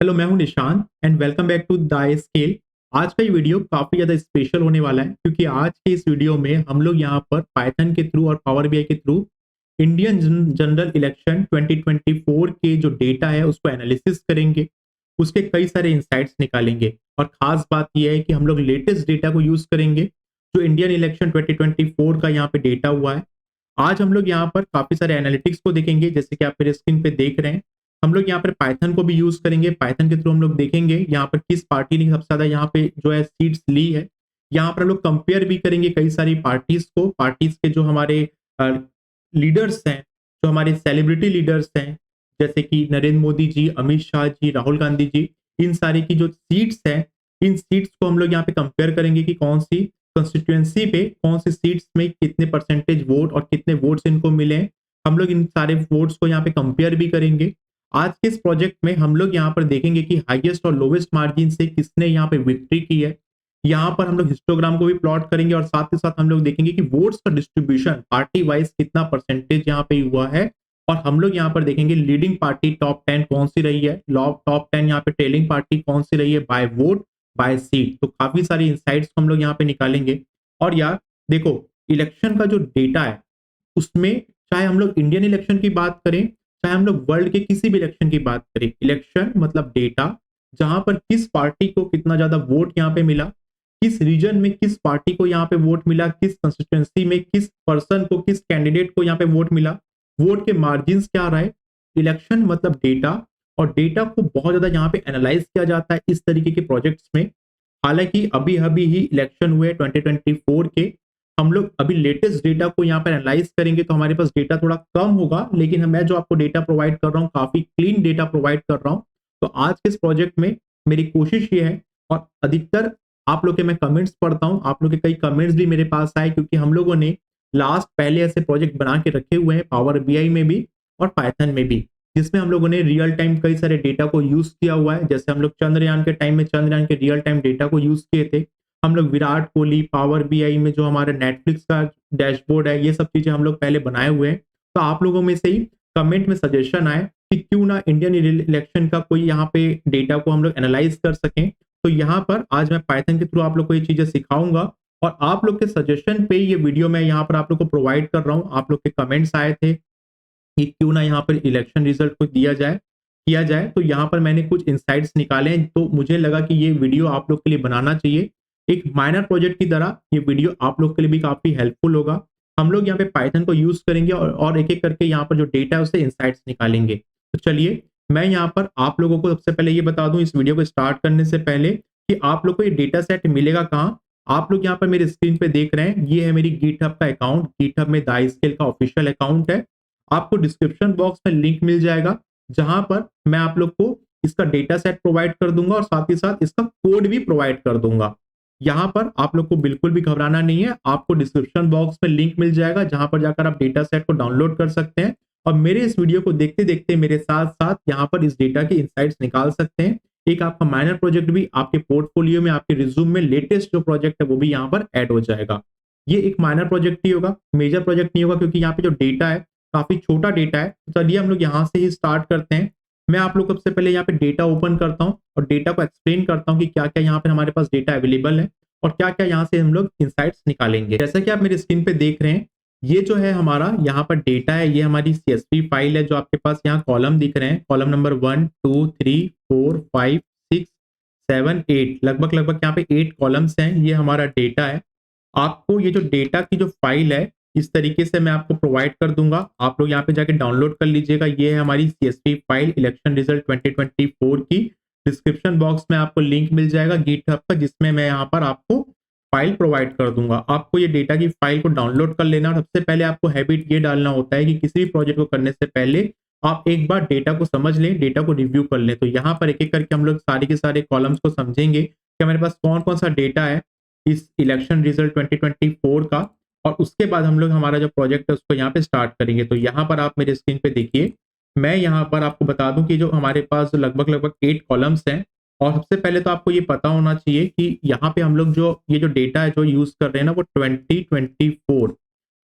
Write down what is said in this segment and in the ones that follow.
Hello, मैं हूं Nishant and welcome back to the scale. आज का ये वीडियो काफी ज्यादा स्पेशल होने वाला है क्योंकि आज के इस वीडियो में हम लोग यहाँ पर पाइथन के थ्रू और पावर बीआई के थ्रू इंडियन जनरल इलेक्शन 2024 के जो डेटा है उसको एनालिसिस करेंगे। उसके कई सारे इंसाइट्स निकालेंगे और खास बात यह है कि हम लोग लेटेस्ट डेटा को यूज करेंगे जो इंडियन इलेक्शन 2024 का यहाँ पे डेटा हुआ है। आज हम लोग यहाँ पर काफी सारे एनालिटिक्स को देखेंगे, जैसे कि आप मेरे स्क्रीन पे देख रहे हैं। हम लोग यहाँ पर पाइथन को भी यूज करेंगे। पाइथन के थ्रू हम लोग देखेंगे यहाँ पर किस पार्टी ने सबसे ज्यादा यहाँ पे जो है सीट्स ली है। यहाँ पर हम लोग कंपेयर भी करेंगे कई सारी पार्टीज को, पार्टीज के जो हमारे लीडर्स हैं, जो हमारे सेलिब्रिटी लीडर्स हैं, जैसे कि नरेंद्र मोदी जी, अमित शाह जी, राहुल गांधी जी। इन सारी की जो सीट्स हैं, इन सीट्स को हम लोग यहाँ पे कंपेयर करेंगे कि कौन सी कंस्टिट्यूएंसी पे कौन सी सीट्स में कितने परसेंटेज वोट और कितने वोट्स इनको मिले हैं। हम लोग इन सारे वोट्स को यहाँ पे कंपेयर भी करेंगे। आज के इस प्रोजेक्ट में हम लोग यहाँ पर देखेंगे कि हाईएस्ट और लोवेस्ट मार्जिन से किसने यहाँ पे विक्ट्री की है। यहाँ पर हम लोग हिस्टोग्राम को भी प्लॉट करेंगे और साथ ही साथ हम लोग देखेंगे कि वोट्स का डिस्ट्रीब्यूशन पार्टी वाइज कितना परसेंटेज यहाँ पे हुआ है। और हम लोग यहाँ पर देखेंगे लीडिंग पार्टी टॉप 10 कौन सी रही है, टॉप 10 यहाँ पे ट्रेलिंग पार्टी कौन सी रही है बाय वोट बाय सीट। तो काफी सारी इंसाइट्स हम लोग यहाँ पे निकालेंगे। और यार देखो, इलेक्शन का जो डेटा है उसमें चाहे हम लोग इंडियन इलेक्शन की बात करें, चाहे हम लोग वर्ल्ड के किसी भी इलेक्शन की बात करें, इलेक्शन मतलब डेटा, जहां पर किस पार्टी को कितना ज्यादा वोट यहाँ पे मिला, किस रीजन में किस पार्टी को यहाँ पे वोट मिला, किस कंस्टिट्यूएंसी में किस पर्सन को, किस कैंडिडेट को यहाँ पे वोट मिला, वोट के मार्जिन क्या रहा है। इलेक्शन मतलब डेटा, और डेटा को बहुत ज्यादा यहाँ पे एनालाइज किया जाता है इस तरीके के प्रोजेक्ट्स में। हालांकि अभी अभी ही इलेक्शन हुए 2024 के, हम लोग अभी लेटेस्ट डेटा को यहाँ पर एनालाइज करेंगे तो हमारे पास डेटा थोड़ा कम होगा, लेकिन मैं जो आपको डेटा प्रोवाइड कर रहा हूँ काफी क्लीन डेटा प्रोवाइड कर रहा हूँ। तो आज के इस प्रोजेक्ट में मेरी कोशिश ये है, और अधिकतर आप लोग के मैं कमेंट्स पढ़ता हूँ, आप लोग के कई कमेंट्स भी मेरे पास आए क्योंकि हम लोगों ने लास्ट पहले ऐसे प्रोजेक्ट बना के रखे हुए हैं पावर बीआई में भी और पाइथन में भी, जिसमें हम लोगों ने रियल टाइम कई सारे डेटा को यूज किया हुआ है। जैसे हम लोग चंद्रयान के टाइम में चंद्रयान के रियल टाइम डेटा को यूज किए थे। हम लोग विराट कोहली, पावर बीआई में जो हमारे नेटफ्लिक्स का डैशबोर्ड है, ये सब चीजें हम लोग पहले बनाए हुए हैं। तो आप लोगों में से ही कमेंट में सजेशन आए कि क्यों ना इंडियन इलेक्शन का कोई यहाँ पे डेटा को हम लोग एनालाइज कर सकें। तो यहाँ पर आज मैं पाइथन के थ्रू आप लोग को ये चीजें सिखाऊंगा और आप लोग के सजेशन पे ये वीडियो मैं यहाँ पर आप लोग को प्रोवाइड कर रहा हूँ। आप लोग के कमेंट्स आए थे कि क्यों ना यहाँ पर इलेक्शन रिजल्ट को किया जाए, तो यहाँ पर मैंने कुछ इंसाइट्स निकाले हैं। तो मुझे लगा कि ये वीडियो आप लोग के लिए बनाना चाहिए, एक माइनर प्रोजेक्ट की तरह ये वीडियो आप लोग के लिए भी काफी हेल्पफुल होगा। हम लोग यहाँ पे पाइथन को यूज करेंगे और एक एक करके यहाँ पर जो डेटा है उससे इंसाइट्स निकालेंगे। तो चलिए, मैं यहाँ पर आप लोगों को सबसे पहले ये बता दूं इस वीडियो को स्टार्ट करने से पहले कि आप लोग को ये डेटा सेट मिलेगा कहाँ। आप लोग यहाँ पर मेरे स्क्रीन पे देख रहे हैं, ये है मेरी गिटहब का अकाउंट। गिटहब में द स्केल का ऑफिशियल अकाउंट है। आपको डिस्क्रिप्शन बॉक्स में लिंक मिल जाएगा जहां पर मैं आप लोग को इसका डेटा सेट प्रोवाइड कर दूंगा और साथ ही साथ इसका कोड भी प्रोवाइड कर दूंगा। यहाँ पर आप लोग को बिल्कुल भी घबराना नहीं है, आपको डिस्क्रिप्शन बॉक्स में लिंक मिल जाएगा जहां पर जाकर आप डेटा सेट को डाउनलोड कर सकते हैं और मेरे इस वीडियो को देखते देखते मेरे साथ साथ यहाँ पर इस डेटा के इंसाइट्स निकाल सकते हैं। एक आपका माइनर प्रोजेक्ट भी आपके पोर्टफोलियो में, आपके रिज्यूम में लेटेस्ट जो प्रोजेक्ट है वो भी यहाँ पर ऐड हो जाएगा। ये एक माइनर प्रोजेक्ट ही होगा, मेजर प्रोजेक्ट नहीं होगा, क्योंकि यहाँ पे जो डेटा है काफी छोटा डेटा है। तो चलिए हम लोग यहाँ से ही स्टार्ट करते हैं। मैं आप लोग सबसे पहले यहाँ पे डेटा ओपन करता हूँ और डेटा को एक्सप्लेन करता हूँ कि क्या क्या यहाँ पे हमारे पास डेटा अवेलेबल है और क्या क्या यहाँ से हम लोग इंसाइट्स निकालेंगे। जैसा कि आप मेरे स्क्रीन पे देख रहे हैं, ये जो है हमारा यहाँ पर डेटा है, ये हमारी CSV फाइल है जो आपके पास यहाँ कॉलम दिख रहे हैं। कॉलम नंबर 1 2 3 4 5 6 7 8, लगभग लगभग यहाँ पे 8 कॉलम्स हैं। ये हमारा डेटा है। आपको ये जो डेटा की जो फाइल है इस तरीके से मैं आपको प्रोवाइड कर दूंगा, आप लोग यहाँ पे जाके डाउनलोड कर लीजिएगा। ये है हमारी CSV फाइल इलेक्शन रिजल्ट 2024 की। डिस्क्रिप्शन बॉक्स में आपको लिंक मिल जाएगा गिटहब का, जिसमें मैं यहाँ पर आपको फाइल प्रोवाइड कर दूंगा। आपको ये डेटा की फाइल को डाउनलोड कर लेना। सबसे पहले आपको हैबिट ये डालना होता है कि किसी भी प्रोजेक्ट को करने से पहले आप एक बार डेटा को समझ लें, डेटा को रिव्यू कर लें। तो यहाँ पर एक एक करके हम लोग सारे के सारे कॉलम्स को समझेंगे कि हमारे पास कौन कौन सा डेटा है इस इलेक्शन रिजल्ट 2024 का, और उसके बाद हम लोग हमारा जो प्रोजेक्ट है उसको यहाँ पे स्टार्ट करेंगे। तो यहाँ पर आप मेरे स्क्रीन पे देखिए, मैं यहाँ पर आपको बता दूं कि जो हमारे पास जो लगभग लगभग 8 कॉलम्स हैं। और सबसे पहले तो आपको ये पता होना चाहिए कि यहाँ पे हम लोग जो ये जो डेटा है जो यूज कर रहे हैं ना, वो 2024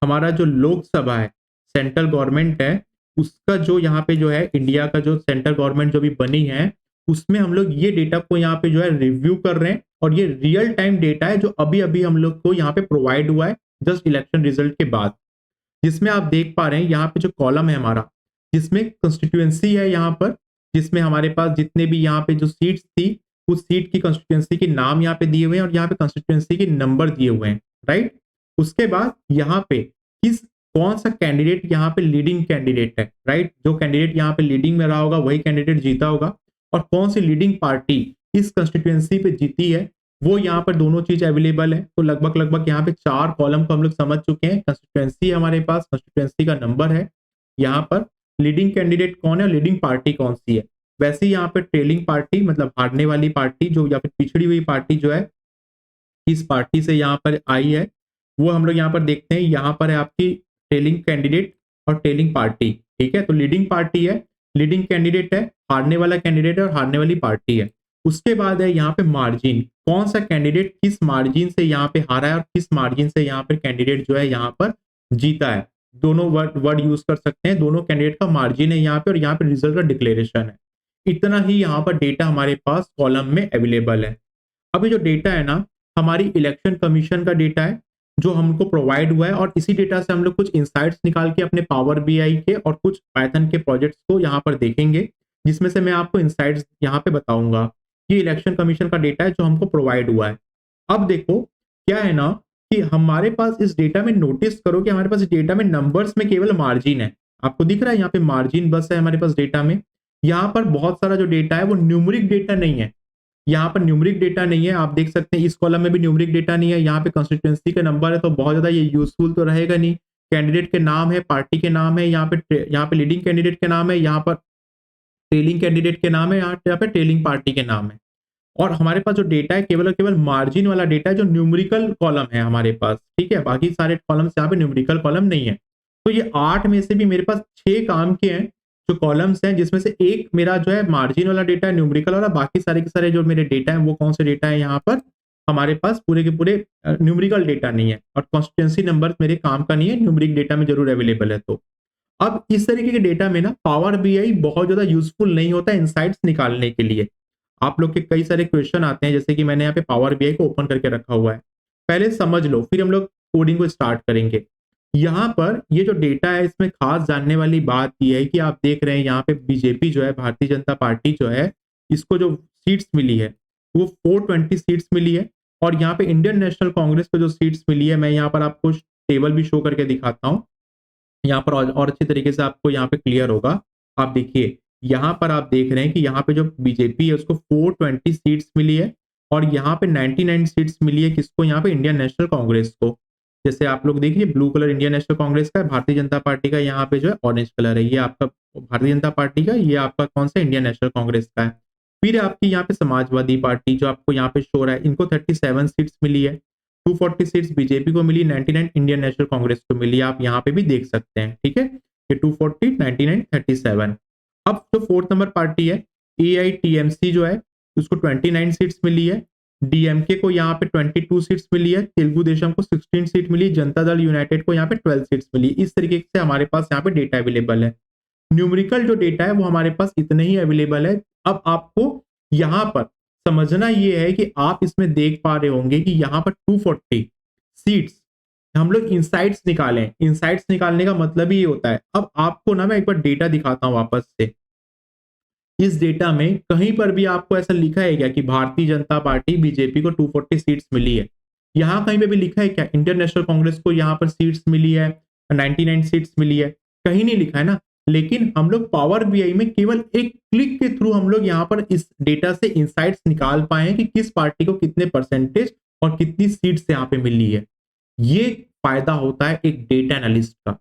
हमारा जो लोकसभा है, सेंट्रल गवर्नमेंट है, उसका जो यहाँ पे जो है इंडिया का जो सेंट्रल गवर्नमेंट जो भी बनी है उसमें हम लोग ये डेटा को यहाँ पे जो है रिव्यू कर रहे हैं, और ये रियल टाइम डेटा है जो अभी अभी हम लोग को यहाँ पे प्रोवाइड हुआ है जस्ट इलेक्शन रिजल्ट के बाद। जिसमें आप देख पा रहे हैं यहाँ पे जो कॉलम है हमारा, जिसमें कंस्टिट्यूएंसी है यहाँ पर, जिसमें हमारे पास जितने भी यहाँ पे जो सीट्स थी, उस सीट की कंस्टिट्यूएंसी के नाम यहाँ पे दिए हुए हैं और यहाँ पे कंस्टिट्यूएंसी के नंबर दिए हुए हैं, राइट। उसके बाद यहाँ पे कौन सा कैंडिडेट यहाँ पे लीडिंग कैंडिडेट है, राइट। जो कैंडिडेट यहाँ पे लीडिंग में रहा होगा वही कैंडिडेट जीता होगा, और कौन सी लीडिंग पार्टी इस कंस्टिट्यूएंसी पे जीती है वो यहाँ पर दोनों चीज अवेलेबल है। तो लगभग लगभग यहाँ पे 4 कॉलम को हम लोग समझ चुके हैं। कंस्टिट्यूएंसी हमारे पास, कंस्टिट्यूएंसी का नंबर है, यहाँ पर लीडिंग कैंडिडेट कौन है, लीडिंग पार्टी कौन सी है। वैसे ही यहाँ पे ट्रेलिंग पार्टी मतलब हारने वाली पार्टी जो, या फिर पिछड़ी हुई पार्टी जो है, किस पार्टी से यहाँ पर आई है वो हम लोग यहाँ पर देखते हैं। यहाँ पर है आपकी ट्रेलिंग कैंडिडेट और ट्रेलिंग पार्टी, ठीक है। तो लीडिंग पार्टी है, लीडिंग कैंडिडेट है, हारने वाला कैंडिडेट है और हारने वाली पार्टी है। उसके बाद है यहाँ पे मार्जिन, कौन सा कैंडिडेट किस मार्जिन से यहाँ पे हारा है और किस मार्जिन से यहाँ पे कैंडिडेट जो है यहाँ पर जीता है। दोनों वर्ड यूज कर सकते हैं, दोनों कैंडिडेट का मार्जिन है यहाँ पे और यहाँ पे रिजल्ट का डिक्लेरेशन है। इतना ही यहाँ पर डेटा हमारे पास कॉलम में अवेलेबल है। अभी जो डेटा है ना, हमारी इलेक्शन कमीशन का डेटा है जो हमको प्रोवाइड हुआ है, और इसी डेटा से हम लोग कुछ इंसाइट्स निकाल के अपने पावर बीआई के और कुछ पाइथन के प्रोजेक्ट्स को यहाँ पर देखेंगे, जिसमें से मैं आपको इंसाइट्स यहाँ पे बताऊंगा। ये इलेक्शन कमीशन का डेटा है जो हमको प्रोवाइड हुआ है। अब देखो क्या है ना कि हमारे पास इस डेटा में, नोटिस करो कि हमारे पास इस डेटा में नंबर्स में केवल मार्जिन है। आपको दिख रहा है यहाँ पे मार्जिन बस है हमारे पास डेटा में। यहाँ पर बहुत सारा जो डेटा है वो न्यूमेरिक डेटा नहीं है, यहाँ पर न्यूमेरिक डेटा नहीं है। आप देख सकते हैं इस कॉलम में भी न्यूमेरिक डेटा नहीं है। यहाँ पे कंस्टिट्यूएंसी का नंबर है तो बहुत ज्यादा ये यूजफुल तो रहेगा नहीं। कैंडिडेट के नाम है, पार्टी के नाम है, यहाँ पे लीडिंग कैंडिडेट के नाम है, यहाँ पर ट्रेलिंग कैंडिडेट के नाम है, यहाँ पे ट्रेलिंग पार्टी के नाम है। और हमारे पास जो डेटा है केवल और केवल मार्जिन वाला डेटा है जो न्यूमेरिकल कॉलम है हमारे पास, ठीक है। बाकी सारे कॉलम्स यहाँ पे न्यूमेरिकल कॉलम नहीं है। तो ये 8 में से भी मेरे पास 6 काम के हैं जो कॉलम्स हैं, जिसमें से एक मेरा जो है मार्जिन वाला डेटा है, न्यूमेरिकल वाला। बाकी सारे के सारे जो मेरे डेटा है वो कौन से डेटा है, यहाँ पर हमारे पास पूरे के पूरे न्यूमेरिकल डेटा नहीं है, और कॉन्स्टिट्यूएंसी नंबर मेरे काम का नहीं है, न्यूमेरिक डेटा में जरूर अवेलेबल है। तो अब इस तरीके के डेटा में ना पावर बीआई बहुत ज्यादा यूजफुल नहीं होता इनसाइट्स निकालने के लिए। आप लोग के कई सारे क्वेश्चन आते हैं, जैसे कि मैंने यहाँ पे पावर बीआई को ओपन करके रखा हुआ है, पहले समझ लो फिर हम लोग कोडिंग को स्टार्ट करेंगे। यहाँ पर ये जो डेटा है इसमें खास जानने वाली बात यह है कि आप देख रहे हैं यहाँ पे बीजेपी जो है, भारतीय जनता पार्टी जो है, इसको जो सीट्स मिली है वो 420 सीट्स मिली है। और यहाँ पे इंडियन नेशनल कांग्रेस को जो सीट्स मिली है, मैं यहाँ पर आपको टेबल भी शो करके दिखाता हूँ, यहाँ पर और अच्छी तरीके से आपको यहाँ पे क्लियर होगा। आप देखिए यहाँ पर आप देख रहे हैं कि यहाँ पे जो बीजेपी है उसको 420 सीट्स मिली है, और यहाँ पे 99 सीट्स मिली है किसको, यहाँ पे इंडियन नेशनल कांग्रेस को। जैसे आप लोग देखिए blue colour Indian national Congress का है, भारतीय जनता पार्टी का यहाँ पे जो है ऑरेंज कलर है, ये आपका भारतीय जनता पार्टी का, ये आपका कौन सा इंडियन नेशनल कांग्रेस का है। फिर आपकी यहाँ पे समाजवादी पार्टी जो आपको यहाँ पे शो रहा है, इनको 37 सीट्स मिली है, 240 सीट्स बीजेपी को मिली, 99 इंडियन नेशनल कांग्रेस को मिली। आप यहाँ पे भी देख सकते हैं, ठीक है, ये 240, 99, 37। अब जो 4th नंबर पार्टी है AITMC जो है, उसको 29 सीट्स मिली है, डीएमके को यहाँ पे 22 सीट्स मिली है, तेलुगु देशम को 16 सीट मिली, जनता दल यूनाइटेड को यहाँ पे 12 सीट्स मिली। इस तरीके से हमारे पास यहाँ पे डेटा अवेलेबल है। न्यूमेरिकल जो डेटा है वो हमारे पास इतने ही अवेलेबल है। अब आपको यहाँ पर समझना ये है कि आप इसमें देख पा रहे होंगे कि यहाँ पर 240 सीट्स हम लोग इंसाइट्स निकालें। इंसाइट्स निकालने का मतलब ही ये होता है। अब आपको ना मैं एक बार डेटा दिखाता हूं वापस से। इस डेटा में कहीं पर भी आपको ऐसा लिखा है क्या कि भारतीय जनता पार्टी बीजेपी को 240 सीट्स मिली है? यहां कहीं पे भी लिखा है क्या इंडियन नेशनल कांग्रेस को यहां पर सीट्स मिली है, 99 सीट्स मिली है? कहीं नहीं लिखा है ना। लेकिन हम लोग पावर बीआई में केवल एक क्लिक के थ्रू हम लोग यहाँ पर इस डेटा से इंसाइट्स निकाल पाए कि किस पार्टी को कितने परसेंटेज और कितनी सीट्स यहाँ पे मिली है। ये फायदा होता है एक डेटा एनालिस्ट का।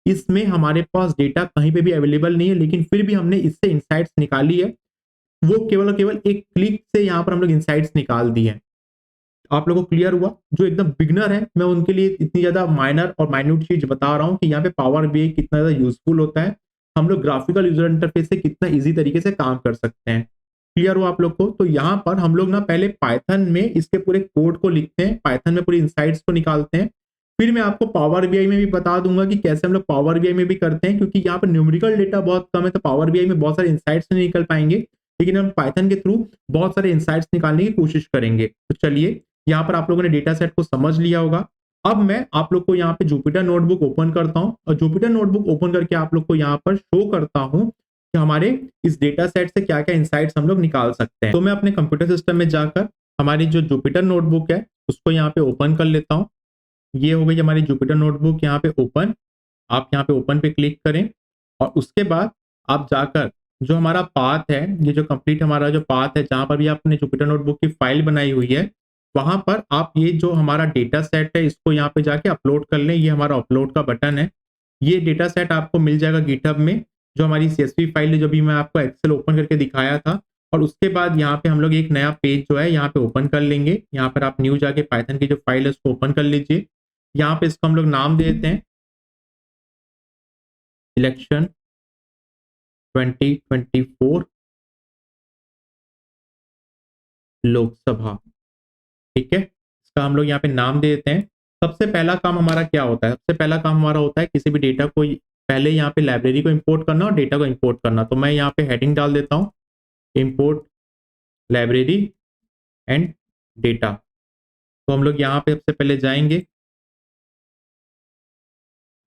इसमें हमारे पास डेटा कहीं पे भी अवेलेबल नहीं है, लेकिन फिर भी हमने इससे इंसाइट्स निकाली है। वो केवल और केवल एक क्लिक से यहाँ पर हम लोग इंसाइट्स निकाल दिए हैं। आप लोगों को क्लियर हुआ? जो एकदम बिगनर है मैं उनके लिए इतनी ज्यादा माइनर और माइन्यूट चीज बता रहा हूँ कि यहाँ पे पावर बीआई कितना ज्यादा यूजफुल होता है, हम लोग ग्राफिकल यूजर इंटरफेस से कितना इजी तरीके से काम कर सकते हैं। क्लियर हुआ आप लोग को? तो यहाँ पर हम लोग ना पहले पाइथन में इसके पूरे कोड को लिखते हैं, पाइथन में पूरी इंसाइट्स को निकालते हैं। फिर मैं आपको पावर बीआई में भी बता दूंगा कि कैसे हम लोग पावर बीआई में भी करते हैं, क्योंकि यहाँ पर न्यूमेरिकल डेटा बहुत कम है तो पावर बीआई में बहुत सारे इंसाइट्स नहीं निकल पाएंगे। लेकिन हम पाइथन के थ्रू बहुत सारे इंसाइट्स निकालने की कोशिश करेंगे। तो चलिए, यहाँ पर आप लोगों ने डेटा सेट को समझ लिया होगा। अब मैं आप लोग को यहाँ पे जुपिटर नोटबुक ओपन करता हूँ और जुपिटर नोटबुक ओपन करके आप लोग को यहाँ पर शो करता हूँ कि हमारे इस डेटा सेट से क्या क्या इंसाइट्स हम लोग निकाल सकते हैं। तो मैं अपने कंप्यूटर सिस्टम में जाकर हमारी जो जुपिटर नोटबुक है उसको यहाँ पे ओपन कर लेता हूँ। ये हो गई हमारी जुपिटर नोटबुक यहाँ पे ओपन। आप यहाँ पे ओपन पे क्लिक करें और उसके बाद आप जाकर जो हमारा पाथ है, ये जो कंप्लीट हमारा जो पाथ है जहां पर भी आपने जुपिटर नोटबुक की फाइल बनाई हुई है, वहां पर आप ये जो हमारा डेटा सेट है इसको यहाँ पे जाके अपलोड कर लें। ये हमारा अपलोड का बटन है। ये डेटा सेट आपको मिल जाएगा गिटहब में, जो हमारी CSV फाइल है, जो भी मैं आपको एक्सेल ओपन करके दिखाया था। और उसके बाद यहाँ पे हम लोग एक नया पेज जो है यहाँ पे ओपन कर लेंगे। यहाँ पर आप न्यू जाके पाइथन की जो फाइल है उसको ओपन कर लीजिए। यहाँ पे इसको हम लोग नाम दे देते हैं इलेक्शन 2024 लोकसभा। ठीक है, इसका हम लोग यहाँ पे नाम दे देते हैं। सबसे पहला काम हमारा क्या होता है? सबसे पहला काम हमारा होता है किसी भी डेटा को पहले यहाँ पे लाइब्रेरी को इंपोर्ट करना और डेटा को इंपोर्ट करना। तो मैं यहाँ पे हेडिंग डाल देता हूँ, इंपोर्ट लाइब्रेरी एंड डेटा। तो हम लोग यहाँ पे सबसे पहले जाएंगे,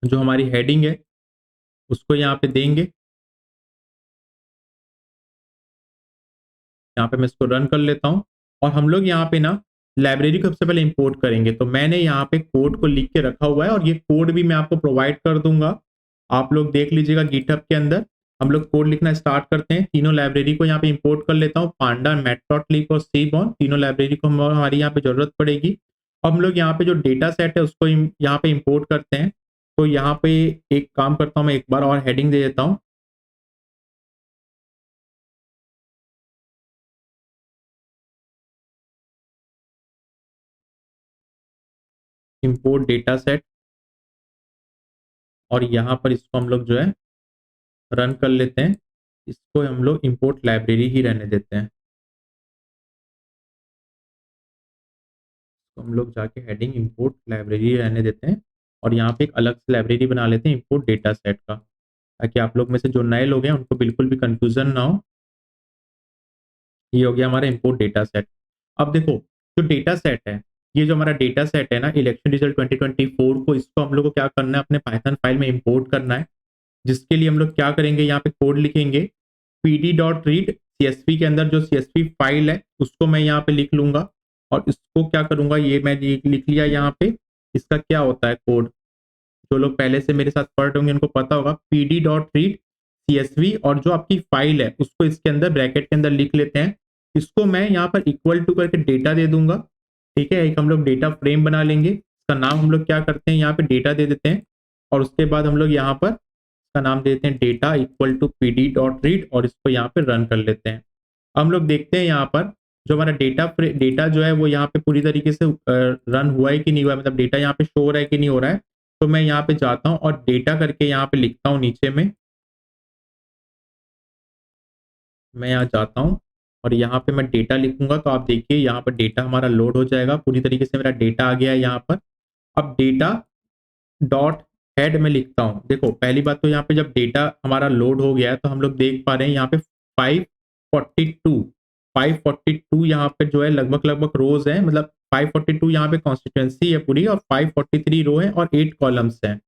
जो हमारी हेडिंग है उसको यहाँ पे देंगे। यहाँ पे मैं इसको रन कर लेता हूँ और हम लोग यहाँ पे ना लाइब्रेरी को सबसे पहले इंपोर्ट करेंगे। तो मैंने यहाँ पे कोड को लिख के रखा हुआ है और ये कोड भी मैं आपको प्रोवाइड कर दूंगा। आप लोग देख लीजिएगा गिटहब के अंदर। हम लोग कोड लिखना स्टार्ट करते हैं। तीनों लाइब्रेरी को यहाँ पे इंपोर्ट कर लेता हूँ, पांडा, मैटप्लॉटलिब और सीबॉर्न। तीनों लाइब्रेरी को हमारी यहाँ पे जरूरत पड़ेगी। अब हम लोग यहाँ पे जो डेटा सेट है उसको यहाँ पे इंपोर्ट करते हैं। तो यहाँ पे एक काम करता हूँ, मैं एक बार और हेडिंग दे देता हूँ, इंपोर्ट डेटा सेट। और यहाँ पर इसको हम लोग जो है रन कर लेते हैं। इसको हम लोग इंपोर्ट लाइब्रेरी ही रहने देते हैं। तो हम लोग जाके हेडिंग इंपोर्ट लाइब्रेरी रहने देते हैं और यहाँ पे एक अलग से लाइब्रेरी बना लेते हैं इंपोर्ट डेटा सेट का, ताकि आप लोग में से जो नए लोग हैं उनको बिल्कुल भी कंफ्यूजन ना हो। ये हो गया हमारा इंपोर्ट डेटा सेट। अब देखो, जो डेटा सेट है, ये जो हमारा डेटा सेट है ना इलेक्शन रिजल्ट 2024 को, इसको हम लोग को क्या करना है, अपने पाइथन फाइल में इंपोर्ट करना है। जिसके लिए हम लोग क्या करेंगे, यहाँ पे कोड लिखेंगे pd.read। CSV के अंदर जो CSV फाइल है उसको मैं यहाँ पे लिख लूंगा और इसको क्या करूंगा, ये मैं लिख लिया यहाँ पे। इसका क्या होता है कोड, जो लोग पहले से मेरे साथ पढ़ रहे होंगे उनको पता होगा। pd.read CSV और जो आपकी फाइल है उसको इसके अंदर ब्रैकेट के अंदर लिख लेते हैं। इसको मैं यहाँ पर इक्वल टू करके डेटा दे दूंगा। ठीक है, एक हम लोग डेटा फ्रेम बना लेंगे। इसका नाम हम लोग क्या करते हैं, यहाँ पे डेटा दे देते हैं और उसके बाद हम लोग यहाँ पर इसका नाम देते हैं डेटा इक्वल टू pd.read और इसको यहाँ पे रन कर लेते हैं। हम लोग देखते हैं यहाँ पर जो हमारा डेटा जो है वो यहाँ पे पूरी तरीके से रन हुआ है कि नहीं हुआ है, मतलब डेटा यहाँ पे शो हो रहा है कि नहीं हो रहा है। तो मैं यहाँ पे जाता हूँ और डेटा करके यहाँ पे लिखता हूँ नीचे में। मैं यहाँ जाता हूँ और यहाँ पे मैं डेटा लिखूंगा। तो आप देखिए यहाँ पर डेटा हमारा लोड हो जाएगा, पूरी तरीके से मेरा डेटा आ गया है यहाँ पर। अब डेटा डॉट हेड में लिखता हूँ। देखो, पहली बात तो यहाँ पे जब डेटा हमारा लोड हो गया है तो हम लोग देख पा रहे हैं यहाँ पे 542 यहाँ पे जो है लगभग लगभग रोज है, मतलब 542 यहाँ पे कॉन्स्टिट्यूएंसी है पूरी और 543 रो है और 8 कॉलम्स हैं।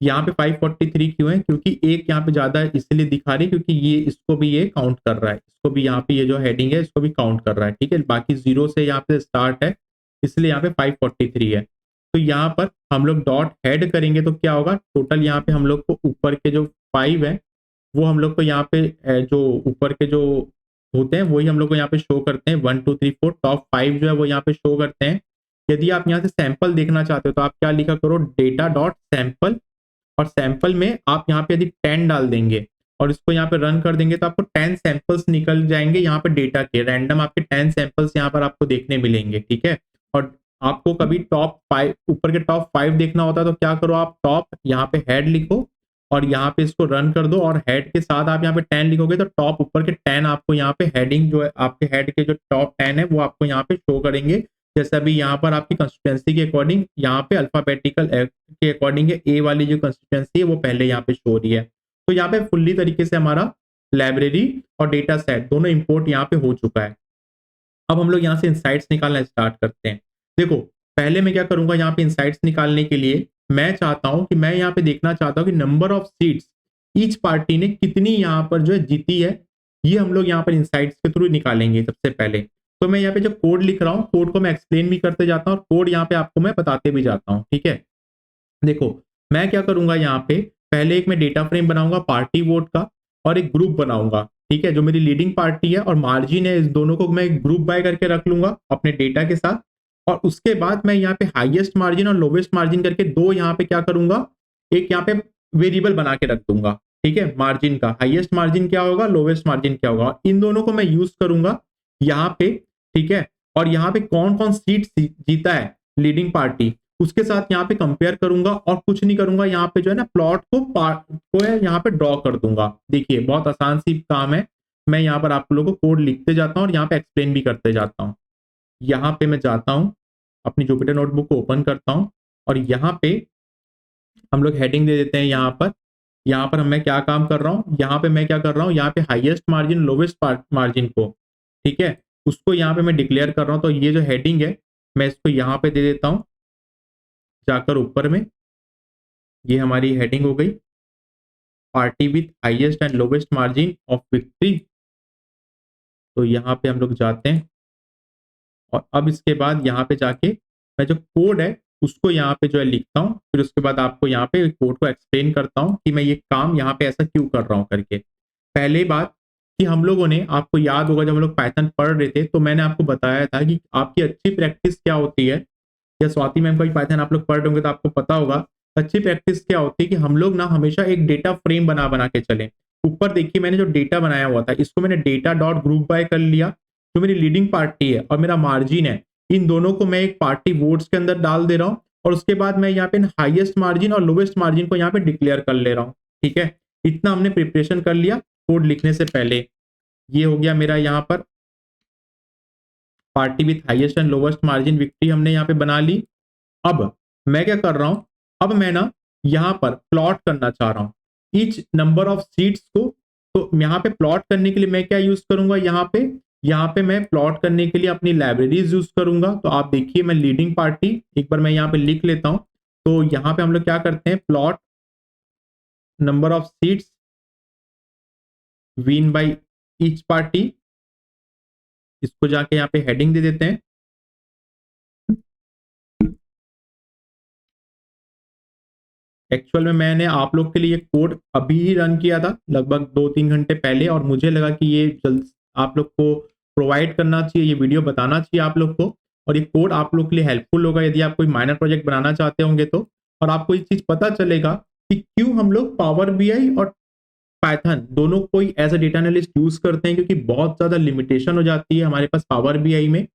यहाँ पे 543 क्यों है, क्योंकि एक यहाँ पे ज्यादा है इसलिए दिखा रही है, क्योंकि ये इसको भी ये काउंट कर रहा है, इसको भी यहाँ पे ये जो हेडिंग है इसको भी काउंट कर रहा है। ठीक है, बाकी जीरो से यहाँ पे स्टार्ट है इसलिए यहाँ पे 543 है। तो यहाँ पर हम लोग डॉट हेड करेंगे तो क्या होगा, टोटल यहाँ पे हम लोग को ऊपर के जो 5 है वो हम लोग को यहाँ पे जो ऊपर के जो होते हैं वही हम लोग को यहाँ पे शो करते हैं। 1 2 3 4 टॉप 5 जो है वो यहाँ पे शो करते हैं। यदि आप यहाँ से सैंपल देखना चाहते हो तो आप क्या लिखा करो, डेटा डॉट सैंपल। और सैंपल में आप यहाँ पे यदि 10 डाल देंगे और इसको यहाँ पे रन कर देंगे तो आपको 10 सैंपल्स निकल जाएंगे यहाँ पे डेटा के, रैंडम आपके 10 सैंपल्स यहाँ पर आपको देखने मिलेंगे। ठीक है, और आपको कभी टॉप 5 ऊपर के टॉप 5 देखना होता है तो क्या करो, आप टॉप यहाँ पे हेड लिखो और यहाँ पे इसको रन कर दो और हेड के साथ आप यहाँ पे 10 लिखोगे तो टॉप ऊपर के 10 आपको यहाँ पे हेडिंग जो है आपके हेड के जो टॉप 10 है वो आपको यहाँ पे शो करेंगे। जैसे अभी यहाँ पर आपकी कंस्टिट्यूएंसी के अकॉर्डिंग यहाँ पे अल्फाबेटिकल के अकॉर्डिंग है, ए वाली जो कंस्टिट्यूएंसी है वो पहले यहाँ पे शो हो रही है। तो यहाँ पे फुल्ली तरीके से हमारा लाइब्रेरी और डेटा सेट दोनों इंपोर्ट यहाँ पे हो चुका है। अब हम लोग यहाँ से इंसाइट्स निकालना स्टार्ट करते हैं। देखो, पहले मैं क्या करूंगा, यहाँ पे इंसाइट्स निकालने के लिए मैं चाहता हूं कि मैं यहाँ पे देखना चाहता हूं कि number of seats each party ने कितनी यहाँ पर जो है जीती है। ये हम लोग यहाँ पर इंसाइट्स के थ्रू निकालेंगे सबसे पहले। तो मैं यहाँ पे जो कोड लिख रहा हूँ, कोड को मैं एक्सप्लेन भी करते जाता हूँ और कोड यहाँ पे आपको मैं बताते भी जाता हूँ, ठीक है। देखो, मैं क्या करूंगा, यहाँ पे पहले एक मैं डेटा फ्रेम बनाऊंगा पार्टी वोट का और एक ग्रुप बनाऊंगा, ठीक है। जो मेरी लीडिंग पार्टी है और मार्जिन है, इस दोनों को मैं ग्रुप बाय करके रख लूंगा अपने डेटा के साथ। और उसके बाद मैं यहाँ पे हाईएस्ट मार्जिन और लोवेस्ट मार्जिन करके दो यहाँ पे क्या करूंगा, एक यहाँ पे वेरिएबल बना के रख दूंगा, ठीक है। मार्जिन का हाईएस्ट मार्जिन क्या होगा, लोवेस्ट मार्जिन क्या होगा, और इन दोनों को मैं यूज करूंगा यहाँ पे, ठीक है। और यहाँ पे कौन कौन सीट जीता है लीडिंग पार्टी, उसके साथ यहाँ पे कंपेयर करूंगा और कुछ नहीं करूंगा, यहाँ पे जो है ना प्लॉट को है यहाँ पे ड्रॉ कर दूंगा। देखिए, बहुत आसान सी काम है। मैं यहाँ पर आप लोगों को कोड लिखते जाता हूँ और यहाँ पे एक्सप्लेन भी करते जाता हूँ। यहाँ पे मैं जाता हूँ, अपनी जुपिटर नोटबुक को ओपन करता हूँ और यहाँ पे हम लोग हेडिंग दे देते हैं। यहाँ पर मैं क्या काम कर रहा हूँ, यहाँ पे मैं क्या कर रहा हूँ, यहाँ पे हाईएस्ट मार्जिन लोवेस्ट मार्जिन को, ठीक है, उसको यहाँ पे मैं डिक्लेयर कर रहा हूँ। तो ये जो हेडिंग है मैं इसको यहाँ पे दे देता हूँ, जाकर ऊपर में ये हमारी हेडिंग हो गई, party with highest and lowest margin of victory. तो यहाँ पे हम लोग जाते हैं और अब इसके बाद यहाँ पे जाके मैं जो कोड है उसको यहाँ पे जो है लिखता हूँ। फिर उसके बाद आपको यहाँ पे कोड को एक्सप्लेन करता हूँ कि मैं ये काम यहाँ पे ऐसा क्यों कर रहा हूँ करके। पहले बात कि हम लोगों ने, आपको याद होगा जब हम लोग पाइथन पढ़ रहे थे तो मैंने आपको बताया था कि आपकी अच्छी प्रैक्टिस क्या होती है, या स्वाति मैम का भी पाइथन आप लोग पढ़ रहे होंगे तो आपको पता होगा अच्छी प्रैक्टिस क्या होती है कि हम लोग ना हमेशा एक डेटा फ्रेम बना बना के चले। ऊपर देखिए मैंने जो डेटा बनाया हुआ था इसको मैंने डेटा डॉट ग्रुप बाय कर लिया। जो मेरी लीडिंग पार्टी है और मेरा मार्जिन है, इन दोनों को मैं एक पार्टी वोट्स के अंदर डाल दे रहा हूँ और उसके बाद मैं यहाँ पे हाईएस्ट मार्जिन और लोवेस्ट मार्जिन को यहाँ पे डिक्लेयर कर ले रहा हूँ, ठीक है। इतना हमने प्रिपरेशन कर लिया कोड लिखने से पहले। ये हो गया मेरा यहाँ पर party with highest and lowest margin victory हमने यहाँ पे बना ली। अब मैं क्या कर रहा हूं, अब मैं ना यहां पर प्लॉट करना चाह रहा हूं ईच नंबर ऑफ सीट्स को। तो यहां पे प्लॉट करने के लिए मैं क्या यूज करूंगा, यहाँ पे मैं प्लॉट करने के लिए अपनी लाइब्रेरीज यूज करूंगा। तो आप देखिए मैं लीडिंग पार्टी, एक बार मैं यहाँ पे लिख लेता हूं। तो यहाँ पे हम लोग क्या करते हैं, plot number of seats win by each party, इसको जाके यहाँ पे हेडिंग दे देते हैं। एक्चुअल में मैंने आप लोग के लिए कोड अभी ही रन किया था लगभग 2-3 घंटे पहले, और मुझे लगा कि ये जल्द आप लोग को प्रोवाइड करना चाहिए, ये वीडियो बताना चाहिए आप लोग को, और ये कोड आप लोग के लिए हेल्पफुल होगा यदि आप कोई माइनर प्रोजेक्ट बनाना चाहते होंगे तो। और आपको ये चीज पता चलेगा कि क्यों हम लोग पावर बीआई और पाइथन दोनों कोई as a data analyst use करते हैं, क्योंकि बहुत ज्यादा लिमिटेशन हो जाती है हमारे पास पावर बीआई में।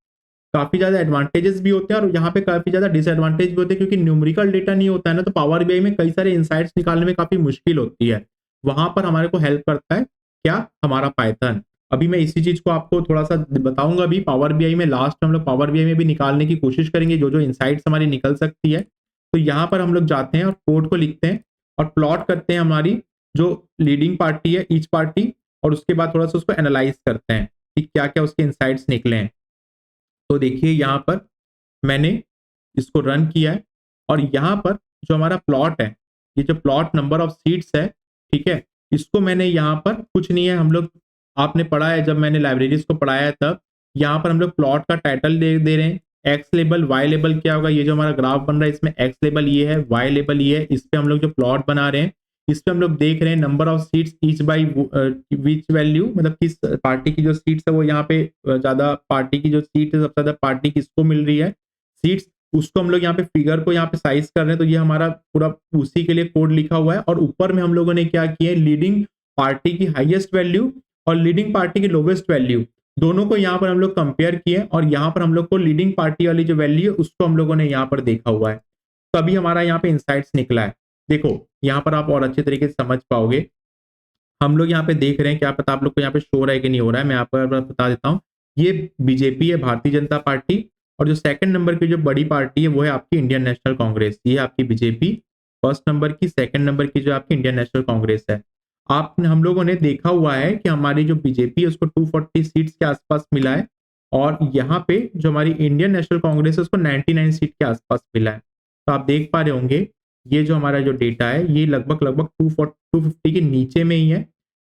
काफी ज्यादा एडवांटेजेस भी होते हैं और यहाँ पे काफी ज्यादा डिसएडवांटेज भी होते हैं, क्योंकि न्यूमेरिकल डेटा नहीं होता है ना, तो पावर बीआई में कई सारे इंसाइट्स निकालने में काफी मुश्किल होती है। वहां पर हमारे को हेल्प करता है क्या, हमारा पाइथन। अभी मैं इसी चीज को आपको थोड़ा सा बताऊंगा भी, पावर बीआई में लास्ट हम लोग पावर बीआई में भी निकालने की कोशिश करेंगे जो जो इंसाइट्स हमारी निकल सकती है। तो यहाँ पर हम लोग जाते हैं और कोड को लिखते हैं और प्लॉट करते हैं हमारी जो लीडिंग पार्टी है ईच पार्टी, और उसके बाद थोड़ा सा उसको एनालाइज करते हैं कि क्या क्या उसके इंसाइट्स निकले हैं। तो देखिए यहाँ पर मैंने इसको रन किया है और यहाँ पर जो हमारा प्लॉट है, ये जो प्लॉट नंबर ऑफ सीट्स है, ठीक है, इसको मैंने यहाँ पर कुछ नहीं है, हम लोग आपने पढ़ा है जब मैंने लाइब्रेरीज को पढ़ाया है तब, यहाँ पर हम लोग प्लॉट का टाइटल दे रहे हैं, एक्स लेबल वाई लेबल क्या होगा, ये जो हमारा ग्राफ बन रहा है इसमें एक्स लेबल ये है, वाई लेबल ये है, इस पे हम लोग जो प्लॉट बना रहे हैं इस पे हम लोग देख रहे हैं number of seats each by which value, मतलब किस पार्टी की जो सीट्स है वो यहाँ पे ज्यादा, पार्टी की जो सीट है सबसे ज्यादा पार्टी किसको मिल रही है सीट्स, उसको हम लोग यहाँ पे फिगर को यहाँ पे साइज कर रहे हैं। तो ये हमारा पूरा उसी के लिए कोड लिखा हुआ है। और ऊपर में हम लोगों ने क्या किया है, लीडिंग पार्टी की हाईएस्ट वैल्यू और लीडिंग पार्टी की लोवेस्ट वैल्यू दोनों को यहाँ पर हम लोग कंपेयर किए, और यहाँ पर हम लोग को लीडिंग पार्टी वाली जो वैल्यू है उसको हम लोगों ने यहाँ पर देखा हुआ है। तभी हमारा यहाँ पे इंसाइट्स निकला है। देखो यहाँ पर आप और अच्छे तरीके से समझ पाओगे। हम लोग यहाँ पे देख रहे हैं, क्या पता आप लोग को यहाँ पे शो रहा है कि नहीं हो रहा है, मैं आपको बता देता हूँ। ये बीजेपी है, भारतीय जनता पार्टी, और जो सेकंड नंबर की जो बड़ी पार्टी है वो है आपकी इंडियन नेशनल कांग्रेस। ये आपकी बीजेपी फर्स्ट नंबर की, सेकंड नंबर की जो आपकी इंडियन नेशनल कांग्रेस है। आपने हम लोगों ने देखा हुआ है कि हमारी जो बीजेपी है उसको 240 सीट्स के आसपास मिला है, और यहाँ पे जो हमारी इंडियन नेशनल कांग्रेस है उसको 99 सीट के आसपास मिला है। तो आप देख पा रहे होंगे ये जो हमारा जो डेटा है ये लगभग लगभग 250 के नीचे में ही है।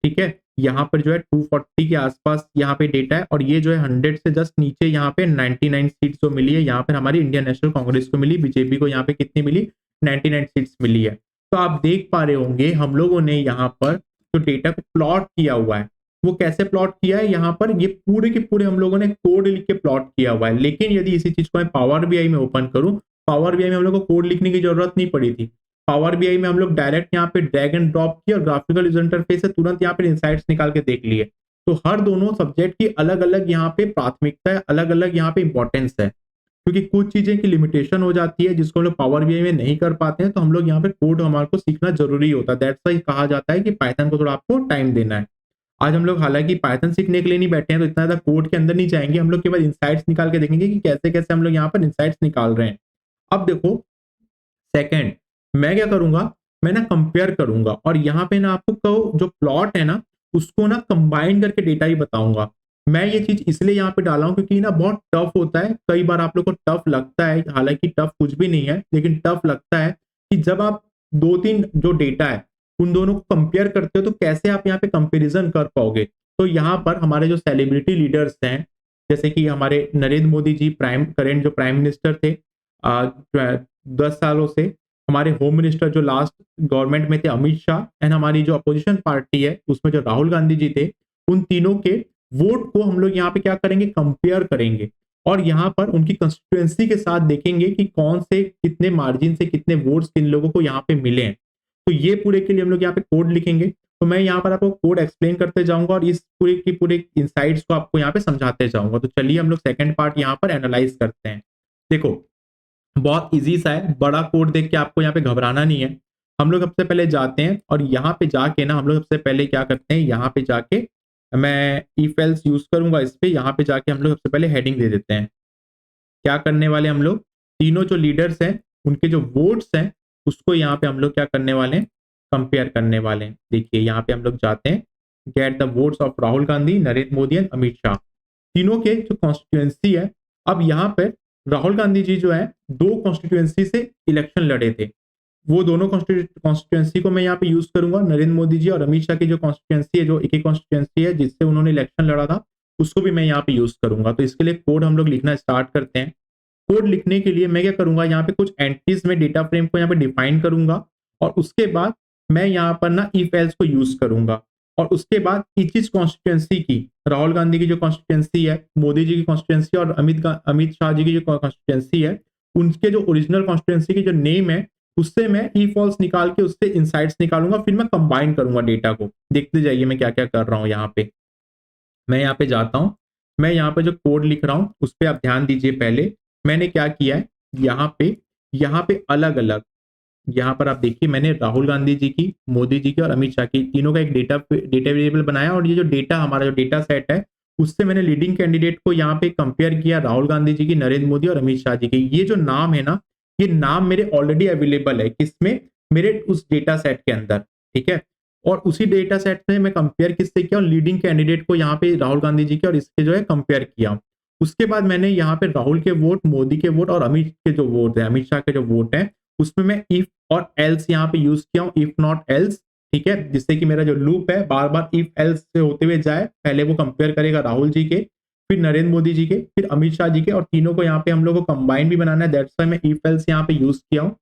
ठीक है, यहाँ पर जो है 240 के आसपास यहाँ पे डेटा है, और ये जो है 100 से जस्ट नीचे यहाँ पे 99 सीट्स जो मिली है यहाँ पर हमारी इंडियन नेशनल कांग्रेस को मिली। बीजेपी को यहाँ पे कितनी मिली? 99 सीट्स मिली है। तो आप देख पा रहे होंगे हम लोगों ने यहाँ पर जो डेटा को प्लॉट किया हुआ है वो कैसे प्लॉट किया है, यहाँ पर ये पूरे के पूरे हम लोगों ने कोड लिख के प्लॉट किया हुआ है। लेकिन यदि इसी चीज को मैं पावर बीआई में ओपन करूं, पावर बीआई में हम लोग को कोड लिखने की जरूरत नहीं पड़ी थी। पावर बीआई में हम लोग डायरेक्ट यहाँ पे ड्रैग एंड ड्रॉप किया और ग्राफिकल यूजर इंटरफेस से तुरंत यहाँ पे इनसाइट्स निकाल के देख लिए। तो हर दोनों सब्जेक्ट की अलग अलग यहाँ पे प्राथमिकता है, अलग अलग यहाँ पे इंपॉर्टेंस है, क्योंकि कुछ चीजें की लिमिटेशन हो जाती है जिसको हम लोग पावर बीआई में नहीं कर पाते हैं। तो हम लोग यहाँ पे कोड हमारे को सीखना जरूरी होता है। दैट्स व्हाई कहा जाता है कि पाइथन को थोड़ा आपको टाइम देना है। आज हम लोग हालांकि पाइथन सीखने के लिए नहीं बैठे हैं तो इतना ज्यादा कोड के अंदर नहीं जाएंगे, हम लोग केवल इनसाइट्स निकाल के देखेंगे कि कैसे कैसे हम लोग यहाँ पर इनसाइट्स निकाल रहे हैं। अब देखो सेकंड मैं क्या करूंगा, मैं ना कंपेयर करूंगा, और यहाँ पे ना आपको जो प्लॉट है ना उसको ना कंबाइन करके डेटा ही बताऊंगा। मैं ये चीज इसलिए यहाँ पे डाला हूँ क्योंकि ना बहुत टफ होता है, कई बार आप लोग को टफ लगता है, हालांकि टफ कुछ भी नहीं है लेकिन टफ लगता है कि जब आप दो तीन जो डेटा है उन दोनों को कंपेयर करते हो तो कैसे आप यहाँ पे कंपेरिजन कर पाओगे। तो यहाँ पर हमारे जो सेलिब्रिटी लीडर्स हैं जैसे कि हमारे नरेंद्र मोदी जी करेंट जो प्राइम मिनिस्टर थे 10 सालों से, हमारे होम मिनिस्टर जो लास्ट गवर्नमेंट में थे अमित शाह, एंड हमारी जो अपोजिशन पार्टी है उसमें जो राहुल गांधी जी थे, उन तीनों के वोट को हम लोग यहाँ पे क्या करेंगे, कंपेयर करेंगे, और यहाँ पर उनकी कंस्टिट्यूएंसी के साथ देखेंगे कि कौन से कितने मार्जिन से कितने वोट्स किन लोगों को यहाँ पे मिले हैं। तो ये पूरे के लिए हम लोग यहाँ पे कोड लिखेंगे। तो मैं यहाँ पर आपको कोड एक्सप्लेन करते जाऊंगा और इस पूरे की पूरे इंसाइट्स को आपको यहाँ पे समझाते जाऊंगा। तो चलिए हम लोग सेकंड पार्ट यहाँ पर एनालाइज करते हैं। देखो बहुत इजी सा है, बड़ा कोड देख के आपको यहाँ पे घबराना नहीं है। हम लोग सबसे पहले जाते हैं और यहाँ पे जाके ना हम लोग सबसे पहले क्या करते हैं, यहाँ पे जाके मैं इफ एल्स यूज करूंगा इस पे, यहाँ पे जाके हम लोग सबसे पहले हेडिंग दे देते हैं। क्या करने वाले हम लोग, तीनों जो लीडर्स हैं उनके जो वोट्स हैं उसको यहाँ पे हम लोग क्या करने वाले हैं, कंपेयर करने वाले हैं। देखिए यहाँ पे हम लोग जाते हैं get the votes of Rahul Gandhi, Narendra Modi and Amit Shah, तीनों के जो कॉन्स्टिट्यूएंसी है। अब यहाँ पे राहुल गांधी जी जो है दो कॉन्स्टिट्यूएंसी से इलेक्शन लड़े थे, वो दोनों कॉन्स्टिट्यूएंसी को मैं यहाँ पे यूज करूंगा। नरेंद्र मोदी जी और अमित शाह की जो कॉन्स्टिट्यूएंसी है, जो एक ही कॉन्स्टिट्यूएंसी है जिससे उन्होंने इलेक्शन लड़ा था, उसको भी मैं यहाँ पे यूज करूंगा। तो इसके लिए कोड हम लोग लिखना स्टार्ट करते हैं। कोड लिखने के लिए मैं क्या करूंगा, यहाँ पे कुछ एंट्रीज में डेटा फ्रेम को यहाँ पे डिफाइन करूंगा, और उसके बाद मैं यहाँ पर ना इफ एल्स को यूज करूंगा, और उसके बाद इस कॉन्स्टिट्यूएंसी की, राहुल गांधी की जो कॉन्स्टिट्यूएंसी है, मोदी जी की कॉन्स्टिट्यूएंसी और अमित शाह जी की जो कॉन्स्टिट्यूएंसी है, उनके जो ओरिजिनल कॉन्स्टिट्यूएंसी की जो नेम है उससे मैं ई फॉल्स निकाल के उससे इनसाइट्स निकालूंगा, फिर मैं कंबाइन करूंगा डेटा को। देखते जाइए मैं क्या क्या कर रहा हूँ। यहाँ पे मैं यहाँ पे जाता हूँ, मैं यहाँ पे जो कोड लिख रहा हूँ उस पर आप ध्यान दीजिए। पहले मैंने क्या किया है, यहाँ पे अलग अलग, यहाँ पर आप देखिए मैंने राहुल गांधी जी की, मोदी जी की और अमित शाह की तीनों का एक डेटा वेरिएबल बनाया, और ये जो डेटा हमारा जो डेटा सेट है उससे मैंने लीडिंग कैंडिडेट को यहाँ पे कंपेयर किया, राहुल गांधी जी की, नरेंद्र मोदी और अमित शाह जी की। ये जो नाम है ना, ये नाम मेरे ऑलरेडी अवेलेबल है किसमें, मेरे उस डेटा सेट के अंदर। ठीक है, और उसी डेटा सेट में मैं कंपेयर किससे किया, लीडिंग कैंडिडेट को यहाँ पे राहुल गांधी जी के और इसके जो है कंपेयर किया। उसके बाद मैंने यहाँ पे राहुल के वोट, मोदी के वोट और अमित के जो वोट है, अमित शाह के जो वोट है, उसमें मैं इफ और एल्स यहाँ पे यूज किया हूँ, इफ नॉट एल्स। ठीक है, जिससे कि मेरा जो लूप है बार बार इफ एल्स से होते हुए जाए, पहले वो कंपेयर करेगा राहुल जी के, फिर नरेंद्र मोदी जी के, फिर अमित शाह जी के, और तीनों को यहाँ पे हम लोग को कंबाइन भी बनाना है। दैट्स व्हाई मैं इफ एल्स यहाँ पे यूज किया हूँ।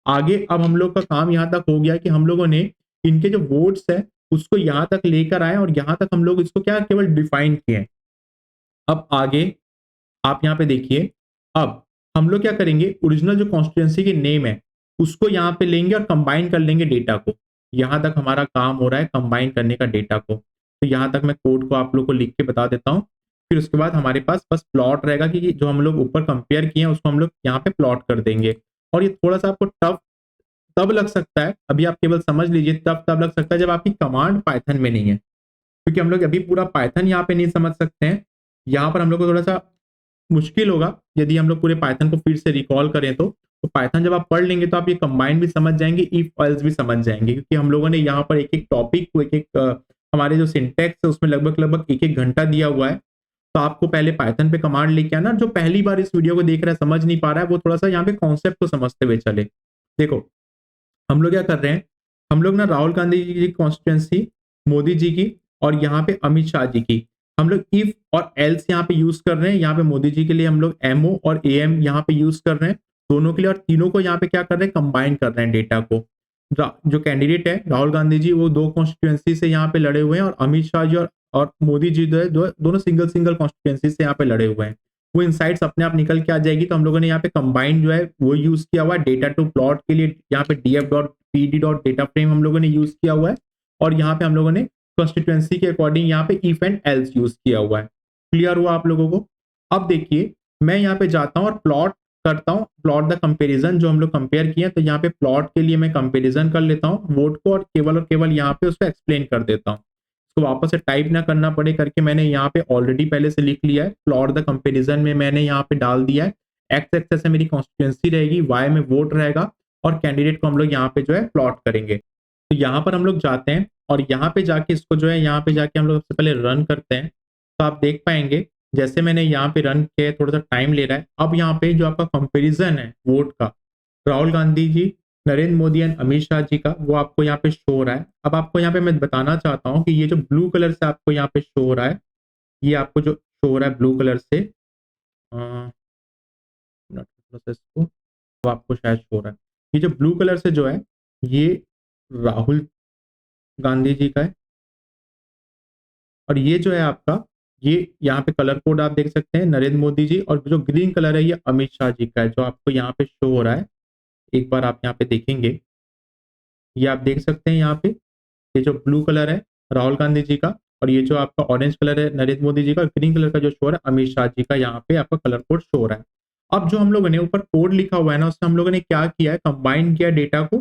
आगे अब हम लोग का काम यहाँ तक हो गया कि हम लोगों ने इनके जो वोट्स है उसको यहाँ तक लेकर आए, और यहाँ तक हम लोग इसको क्या केवल डिफाइन किए। अब आगे आप यहाँ पे देखिए, अब हम लोग क्या करेंगे, ओरिजिनल जो कॉन्स्टिट्यूएंसी की नेम है उसको यहाँ पे लेंगे और कंबाइन कर लेंगे डेटा को। यहाँ तक हमारा काम हो रहा है कंबाइन करने का डेटा को। तो यहाँ तक मैं कोड को आप लोग को लिख के बता देता हूँ, फिर उसके बाद हमारे पास बस प्लॉट रहेगा कि जो हम लोग ऊपर कंपेयर किए हैं उसको हम लोग यहाँ पे प्लॉट कर देंगे। और ये थोड़ा सा आपको टफ तब लग सकता है, अभी आप केवल समझ लीजिए, तब लग सकता है जब आपकी कमांड पाइथन में नहीं है, क्योंकि हम लोग अभी पूरा पाइथन यहाँ पे नहीं समझ सकते हैं। यहाँ पर हम लोग को थोड़ा सा मुश्किल होगा यदि हम लोग पूरे पाइथन को फिर से रिकॉल करें तो पाइथन जब आप पढ़ लेंगे तो आप ये कंबाइन भी समझ जाएंगे, इफ एल्स भी समझ जाएंगे, क्योंकि हम लोगों ने यहाँ पर एक एक टॉपिक को एक एक हमारे जो सिंटेक्स है उसमें लगभग लगभग एक एक घंटा दिया हुआ है। तो आपको पहले पाइथन पे कमांड लेके आना, जो पहली बार इस वीडियो को देख रहा है समझ नहीं पा रहा है वो थोड़ा सा यहाँ पे कॉन्सेप्ट को समझते हुए चले। देखो हम लोग क्या कर रहे हैं, हम लोग ना राहुल गांधी जी की कॉन्स्टिट्यूंसी, मोदी जी की और यहाँ पे अमित शाह जी की, हम लोग इफ और एल्स यहाँ पे यूज कर रहे हैं। यहाँ पे मोदी जी के लिए हम लोग एमओ और एएम यहाँ पे यूज कर रहे हैं दोनों के लिए, और तीनों को यहाँ पे क्या कर रहे हैं, कंबाइन कर रहे हैं डेटा को। जो कैंडिडेट है राहुल गांधी जी वो 2 कॉन्स्टिट्यूंसी से यहाँ पे लड़े हुए हैं, और अमित शाह जी और मोदी जी जो है दोनों सिंगल सिंगल कॉन्स्टिट्यूंसी से यहाँ पे लड़े हुए हैं। वो इनसाइट्स अपने आप निकल के आ जाएगी। तो हम लोगों ने यहाँ पे कंबाइन जो है वो यूज किया हुआ है डेटा टू प्लॉट के लिए, यहाँ पे df.pd.data frame हम लोगों ने यूज किया हुआ है, और यहाँ पे हम लोगों ने कॉन्स्टिट्यूंसी के अकॉर्डिंग यहाँ पे इफ एंड एल्स यूज किया हुआ है। क्लियर हुआ आप लोगों को? अब देखिए मैं यहाँ पे जाता हूँ और प्लॉट करता हूँ, प्लॉट द कंपेरिजन जो हम लोग कंपेयर किए, तो यहाँ पे प्लॉट के लिए मैं कंपेरिजन कर लेता हूँ वोट को, और केवल यहाँ पे उसको एक्सप्लेन कर देता हूँ, तो वापस से टाइप ना करना पड़े करके मैंने यहाँ पे ऑलरेडी पहले से लिख लिया है। प्लॉट द कंपैरिजन में मैंने यहाँ पे डाल दिया है, एक्स एक्सेस से मेरी कॉन्स्टिट्यूंसी रहेगी, वाई में वोट रहेगा, और कैंडिडेट को हम लोग यहाँ पे जो है प्लॉट करेंगे। तो यहाँ पर हम लोग जाते हैं और यहाँ पे जाके इसको जो है यहाँ पे जाके हम लोग सबसे पहले रन करते हैं। तो आप देख पाएंगे जैसे मैंने यहाँ पे रन किया, थोड़ा सा टाइम ले रहा है। अब यहाँ पे जो आपका कंपेरिजन है वोट का, राहुल गांधी जी, नरेंद्र मोदी एंड अमित शाह जी का, वो आपको यहाँ पे शो हो रहा है। अब आपको यहाँ पे मैं बताना चाहता हूँ कि ये जो ब्लू कलर से आपको यहाँ पे शो हो रहा है, ये आपको जो शो हो रहा है ब्लू कलर से, प्रोसेस को वो आपको शायद शो हो रहा है, ये जो ब्लू कलर से जो है ये राहुल गांधी जी का है, और ये जो है आपका, ये यहाँ पे कलर कोड आप देख सकते हैं नरेंद्र मोदी जी, और जो ग्रीन कलर है ये अमित शाह जी का है जो आपको यहाँ पे शो हो रहा है। एक बार आप यहाँ पे देखेंगे, ये आप देख सकते हैं यहाँ पे, ये जो ब्लू कलर है राहुल गांधी जी का, और ये जो आपका ऑरेंज कलर है नरेंद्र मोदी जी का, ग्रीन कलर का जो शो है अमित शाह जी का, यहाँ पे आपका कलर कोड शो हो रहा है। अब जो हम लोगों ने ऊपर कोड लिखा हुआ है ना, उससे हम लोगों ने क्या किया है, कंबाइन किया डेटा को,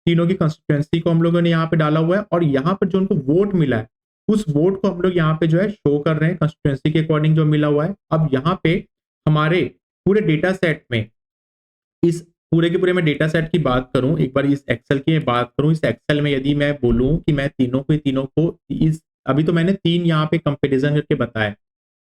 तीनों की कंस्टिट्यूएंसी को हम लोगों ने यहाँ पे डाला हुआ है, और यहाँ पर जो उनको वोट मिला है उस वोट को हम लोग यहाँ पे जो है शो कर रहे हैं कंस्टिट्यूएंसी के अकॉर्डिंग जो मिला हुआ है। अब यहाँ पे हमारे पूरे डेटा सेट में, इस पूरे के पूरे मैं डेटा सेट की बात करूं, एक बार इस एक्सेल की बात करूं, इस एक्सेल में यदि मैं बोलूं कि मैं तीनों को इस, अभी तो मैंने 3 यहाँ पे कंपेरिजन करके बताया,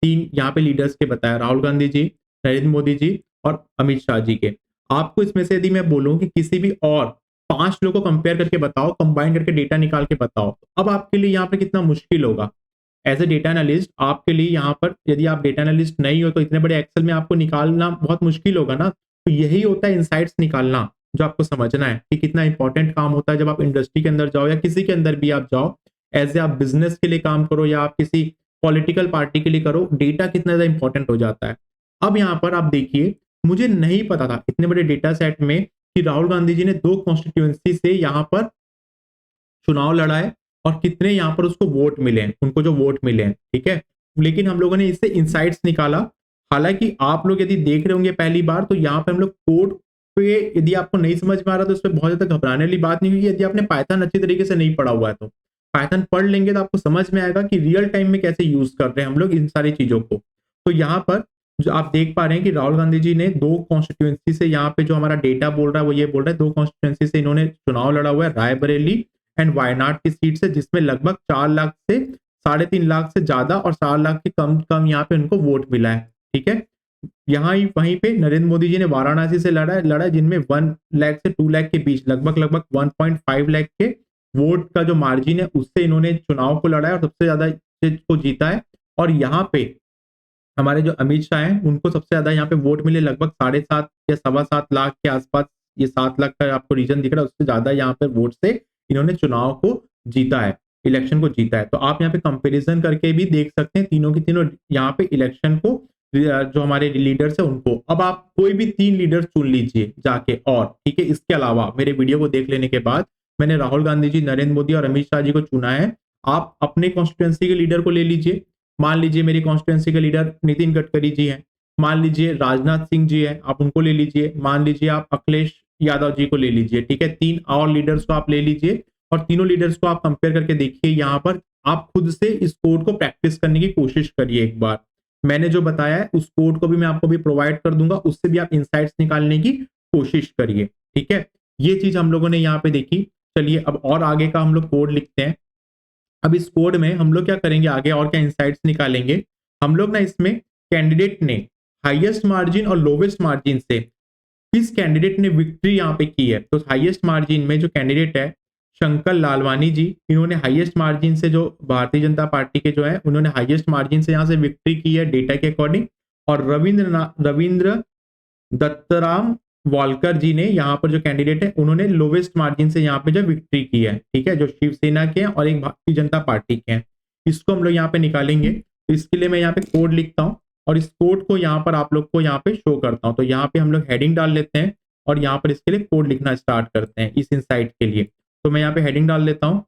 3 यहाँ पे लीडर्स के बताया, राहुल गांधी जी, नरेंद्र मोदी जी और अमित शाह जी के। आपको इसमें से यदि मैं बोलूं कि किसी भी और 5 लोगों को कंपेयर करके बताओ, कंबाइन करके डेटा निकाल के बताओ, अब आपके लिए यहाँ पे कितना मुश्किल होगा। एज ए डेटा एनालिस्ट आपके लिए यहाँ पर, यदि आप डेटा एनालिस्ट नहीं हो तो इतने बड़े एक्सेल में आपको निकालना बहुत मुश्किल होगा ना। तो यही होता है इनसाइट्स निकालना, जो आपको समझना है कि कितना इंपॉर्टेंट काम होता है जब आप इंडस्ट्री के अंदर जाओ या किसी के अंदर भी आप जाओ, एज ए आप बिजनेस के लिए काम करो या आप किसी पॉलिटिकल पार्टी के लिए करो, डेटा कितना ज्यादा इंपॉर्टेंट हो जाता है। अब यहाँ पर आप देखिए, मुझे नहीं पता था इतने बड़े डेटा सेट में कि राहुल गांधी जी ने 2 कॉन्स्टिट्यूएंसी से यहाँ पर चुनाव लड़ा है और कितने यहाँ पर उसको वोट मिले हैं, उनको जो वोट मिले हैं, ठीक है। लेकिन हम लोगों ने इससे इंसाइट्स निकाला। हालांकि आप लोग यदि देख रहे होंगे पहली बार, तो यहाँ पे हम लोग कोड पे यदि आपको नहीं समझ में आ रहा तो इसमें बहुत ज्यादा घबराने वाली बात नहीं हुई। यदि आपने पाइथन अच्छी तरीके से नहीं पढ़ा हुआ है तो पाइथन पढ़ लेंगे तो आपको समझ में आएगा कि रियल टाइम में कैसे यूज कर रहे हैं हम लोग इन सारी चीजों को। तो यहाँ पर जो आप देख पा रहे हैं कि राहुल गांधी जी ने 2 कॉन्स्टिट्यूएंसी से, यहाँ पे जो हमारा डेटा बोल रहा है वो ये बोल रहा है 2 कॉन्स्टिट्यूएंसी से इन्होंने चुनाव लड़ा हुआ है, रायबरेली एंड वायनाड की सीट से, जिसमें लगभग 4 लाख से 3.5 लाख से ज्यादा और 4 लाख के कम कम यहाँ पे उनको वोट मिला है, ठीक है। यहाँ ही वहीं पे नरेंद्र मोदी जी ने वाराणसी से लड़ा है जिनमें 1 लाख से 2 लाख के बीच लगभग लगभग 1.5 लाख के वोट का जो मार्जिन है उससे इन्होंने चुनाव को लड़ा है और सबसे ज्यादा को जीता है। और यहाँ पे हमारे जो अमित शाह हैं उनको सबसे ज्यादा यहाँ पे वोट मिले, लगभग 7.5 या 7.25 लाख के आसपास, ये 7 लाख का आपको रीजन दिख रहा है, उससे ज्यादा यहाँ पे वोट से इन्होंने चुनाव को जीता है, इलेक्शन को जीता है। तो आप यहाँ पे कंपैरिजन करके भी देख सकते हैं तीनों की तीनों यहाँ पे इलेक्शन को, जो हमारे लीडर्स है उनको। अब आप कोई भी 3 लीडर चुन लीजिए जाके, और ठीक है, इसके अलावा मेरे वीडियो को देख लेने के बाद मैंने राहुल गांधी जी, नरेंद्र मोदी और अमित शाह जी को चुना है। आप अपने कॉन्स्टिट्यूएंसी के लीडर को ले लीजिए। मान लीजिए मेरी कॉन्स्टिट्यूएंसी के लीडर नितिन गडकरी जी हैं, मान लीजिए राजनाथ सिंह जी हैं, आप उनको ले लीजिए, मान लीजिए आप अखिलेश यादव जी को ले लीजिए, ठीक है। 3 और लीडर्स को आप ले लीजिए और तीनों लीडर्स को आप कंपेयर करके देखिए। यहाँ पर आप खुद से इस कोड को प्रैक्टिस करने की कोशिश करिए एक बार। मैंने जो बताया है उस कोड को भी मैं आपको भी प्रोवाइड कर दूंगा, उससे भी आप इंसाइट्स निकालने की कोशिश करिए। ठीक है, ये चीज हम लोगों ने यहाँ पे देखी। चलिए अब और आगे का हम लोग कोड लिखते हैं। अब इस कोड में हम लोग क्या करेंगे, आगे और क्या इंसाइट्स निकालेंगे हम लोग ना, इसमें कैंडिडेट ने हाईएस्ट मार्जिन और लोवेस्ट मार्जिन से किस कैंडिडेट ने विक्ट्री यहाँ पे की है। तो हाईएस्ट मार्जिन में जो कैंडिडेट है शंकर लालवानी जी, इन्होंने हाईएस्ट मार्जिन से, जो भारतीय जनता पार्टी के जो है, उन्होंने हाईएस्ट मार्जिन से यहाँ से विक्ट्री की है डेटा के अकॉर्डिंग। और रविंद्र दत्तराम वालकर जी ने यहाँ पर जो कैंडिडेट है उन्होंने लोवेस्ट मार्जिन से यहाँ पे जो विक्ट्री की है। ठीक है, जो शिवसेना के हैं और एक भारतीय जनता पार्टी के हैं। इसको हम लोग यहाँ पे निकालेंगे। तो इसके लिए मैं यहाँ पे कोड लिखता हूँ और इस कोड को यहाँ पर आप लोग को यहाँ पे शो करता हूँ। तो यहाँ पे हम लोग हेडिंग डाल लेते हैं और यहाँ पर इसके लिए कोड लिखना स्टार्ट करते हैं इस इनसाइट के लिए। तो मैं यहाँ पे हेडिंग डाल लेता हूँ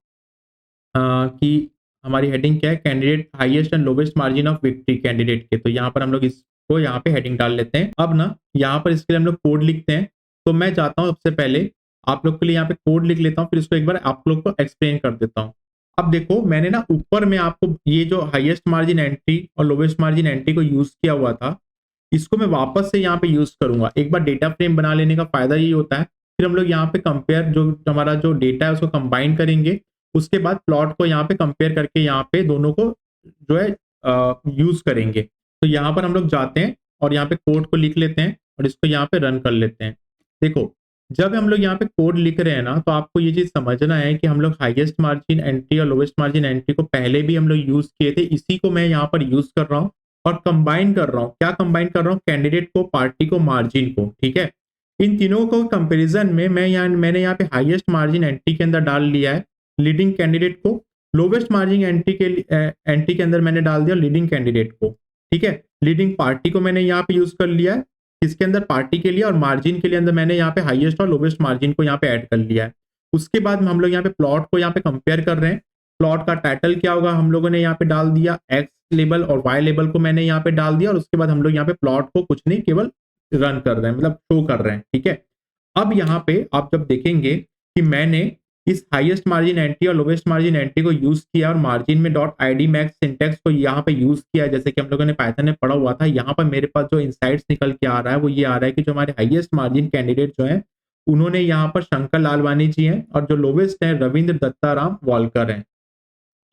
कि हमारी हेडिंग क्या है, candidate highest and lowest margin of victory candidate के। तो यहाँ पर हम लोग इसको यहाँ पे हेडिंग डाल लेते हैं। अब ना यहाँ पर इसके लिए हम लोग कोड लिखते हैं। तो मैं चाहता हूँ सबसे पहले आप लोग के लिए यहाँ पे कोड लिख लेता हूँ, फिर इसको एक बार आप लोग को एक्सप्लेन कर देता हूँ। अब देखो मैंने ना ऊपर में आपको ये जो हाईएस्ट मार्जिन एंट्री और लोवेस्ट मार्जिन एंट्री को यूज किया हुआ था, इसको मैं वापस से यहाँ पे यूज करूंगा। एक बार डेटा फ्रेम बना लेने का फायदा ये होता है, फिर हम लोग यहाँ पे कंपेयर, जो हमारा जो डेटा है उसको कंबाइन करेंगे, उसके बाद प्लॉट को यहाँ पे कंपेयर करके यहाँ पे दोनों को जो है यूज करेंगे। तो यहाँ पर हम लोग जाते हैं और यहाँ पे कोड को लिख लेते हैं और इसको यहाँ पे रन कर लेते हैं। देखो जब हम लोग यहाँ पे कोड लिख रहे हैं ना, तो आपको ये चीज समझना है कि हम लोग हाईएस्ट मार्जिन एंट्री और लोवेस्ट मार्जिन एंट्री को पहले भी हम लोग यूज किए थे, इसी को मैं यहाँ पर यूज कर रहा हूँ और कंबाइन कर रहा हूँ। क्या कंबाइन कर रहा हूँ, कैंडिडेट को, पार्टी को, मार्जिन को। ठीक है, इन तीनों को कंपैरिजन में मैंने यहाँ पे हाईएस्ट मार्जिन एंट्री के अंदर डाल लिया है लीडिंग कैंडिडेट को, लोवेस्ट मार्जिन एंट्री के अंदर मैंने डाल दिया लीडिंग कैंडिडेट को। ठीक है, लीडिंग पार्टी को मैंने यहाँ पे यूज कर लिया है इसके अंदर पार्टी के लिए, और मार्जिन के लिए अंदर मैंने यहाँ पे हाईएस्ट और लोवेस्ट मार्जिन को यहाँ पे ऐड कर लिया है। उसके बाद हम लोग यहाँ पे प्लॉट को यहाँ पे कंपेयर कर रहे हैं। प्लॉट का टाइटल क्या होगा हम लोगों ने यहाँ पे डाल दिया, एक्स लेबल और वाई लेबल को मैंने यहाँ पे डाल दिया, और उसके बाद हम लोग यहाँ पे प्लॉट को कुछ नहीं केवल रन कर रहे हैं, मतलब शो कर रहे हैं। ठीक है, अब यहाँ पे आप जब देखेंगे कि मैंने इस हाईएस्ट मार्जिन एंट्री और लोवेस्ट मार्जिन एंट्री को यूज किया और मार्जिन में डॉट आईडी मैक्स सिंटेक्स को यहाँ पे यूज किया, जैसे कि हम लोगों ने पाइथन में पढ़ा हुआ था। यहाँ पर मेरे पास जो इनसाइट्स निकल के आ रहा है वो ये आ रहा है कि जो हमारे हाईएस्ट मार्जिन कैंडिडेट जो है उन्होंने यहाँ पर शंकर लालवानी जी हैं, और जो लोवेस्ट है रविंद्र दत्ताराम वालकर हैं।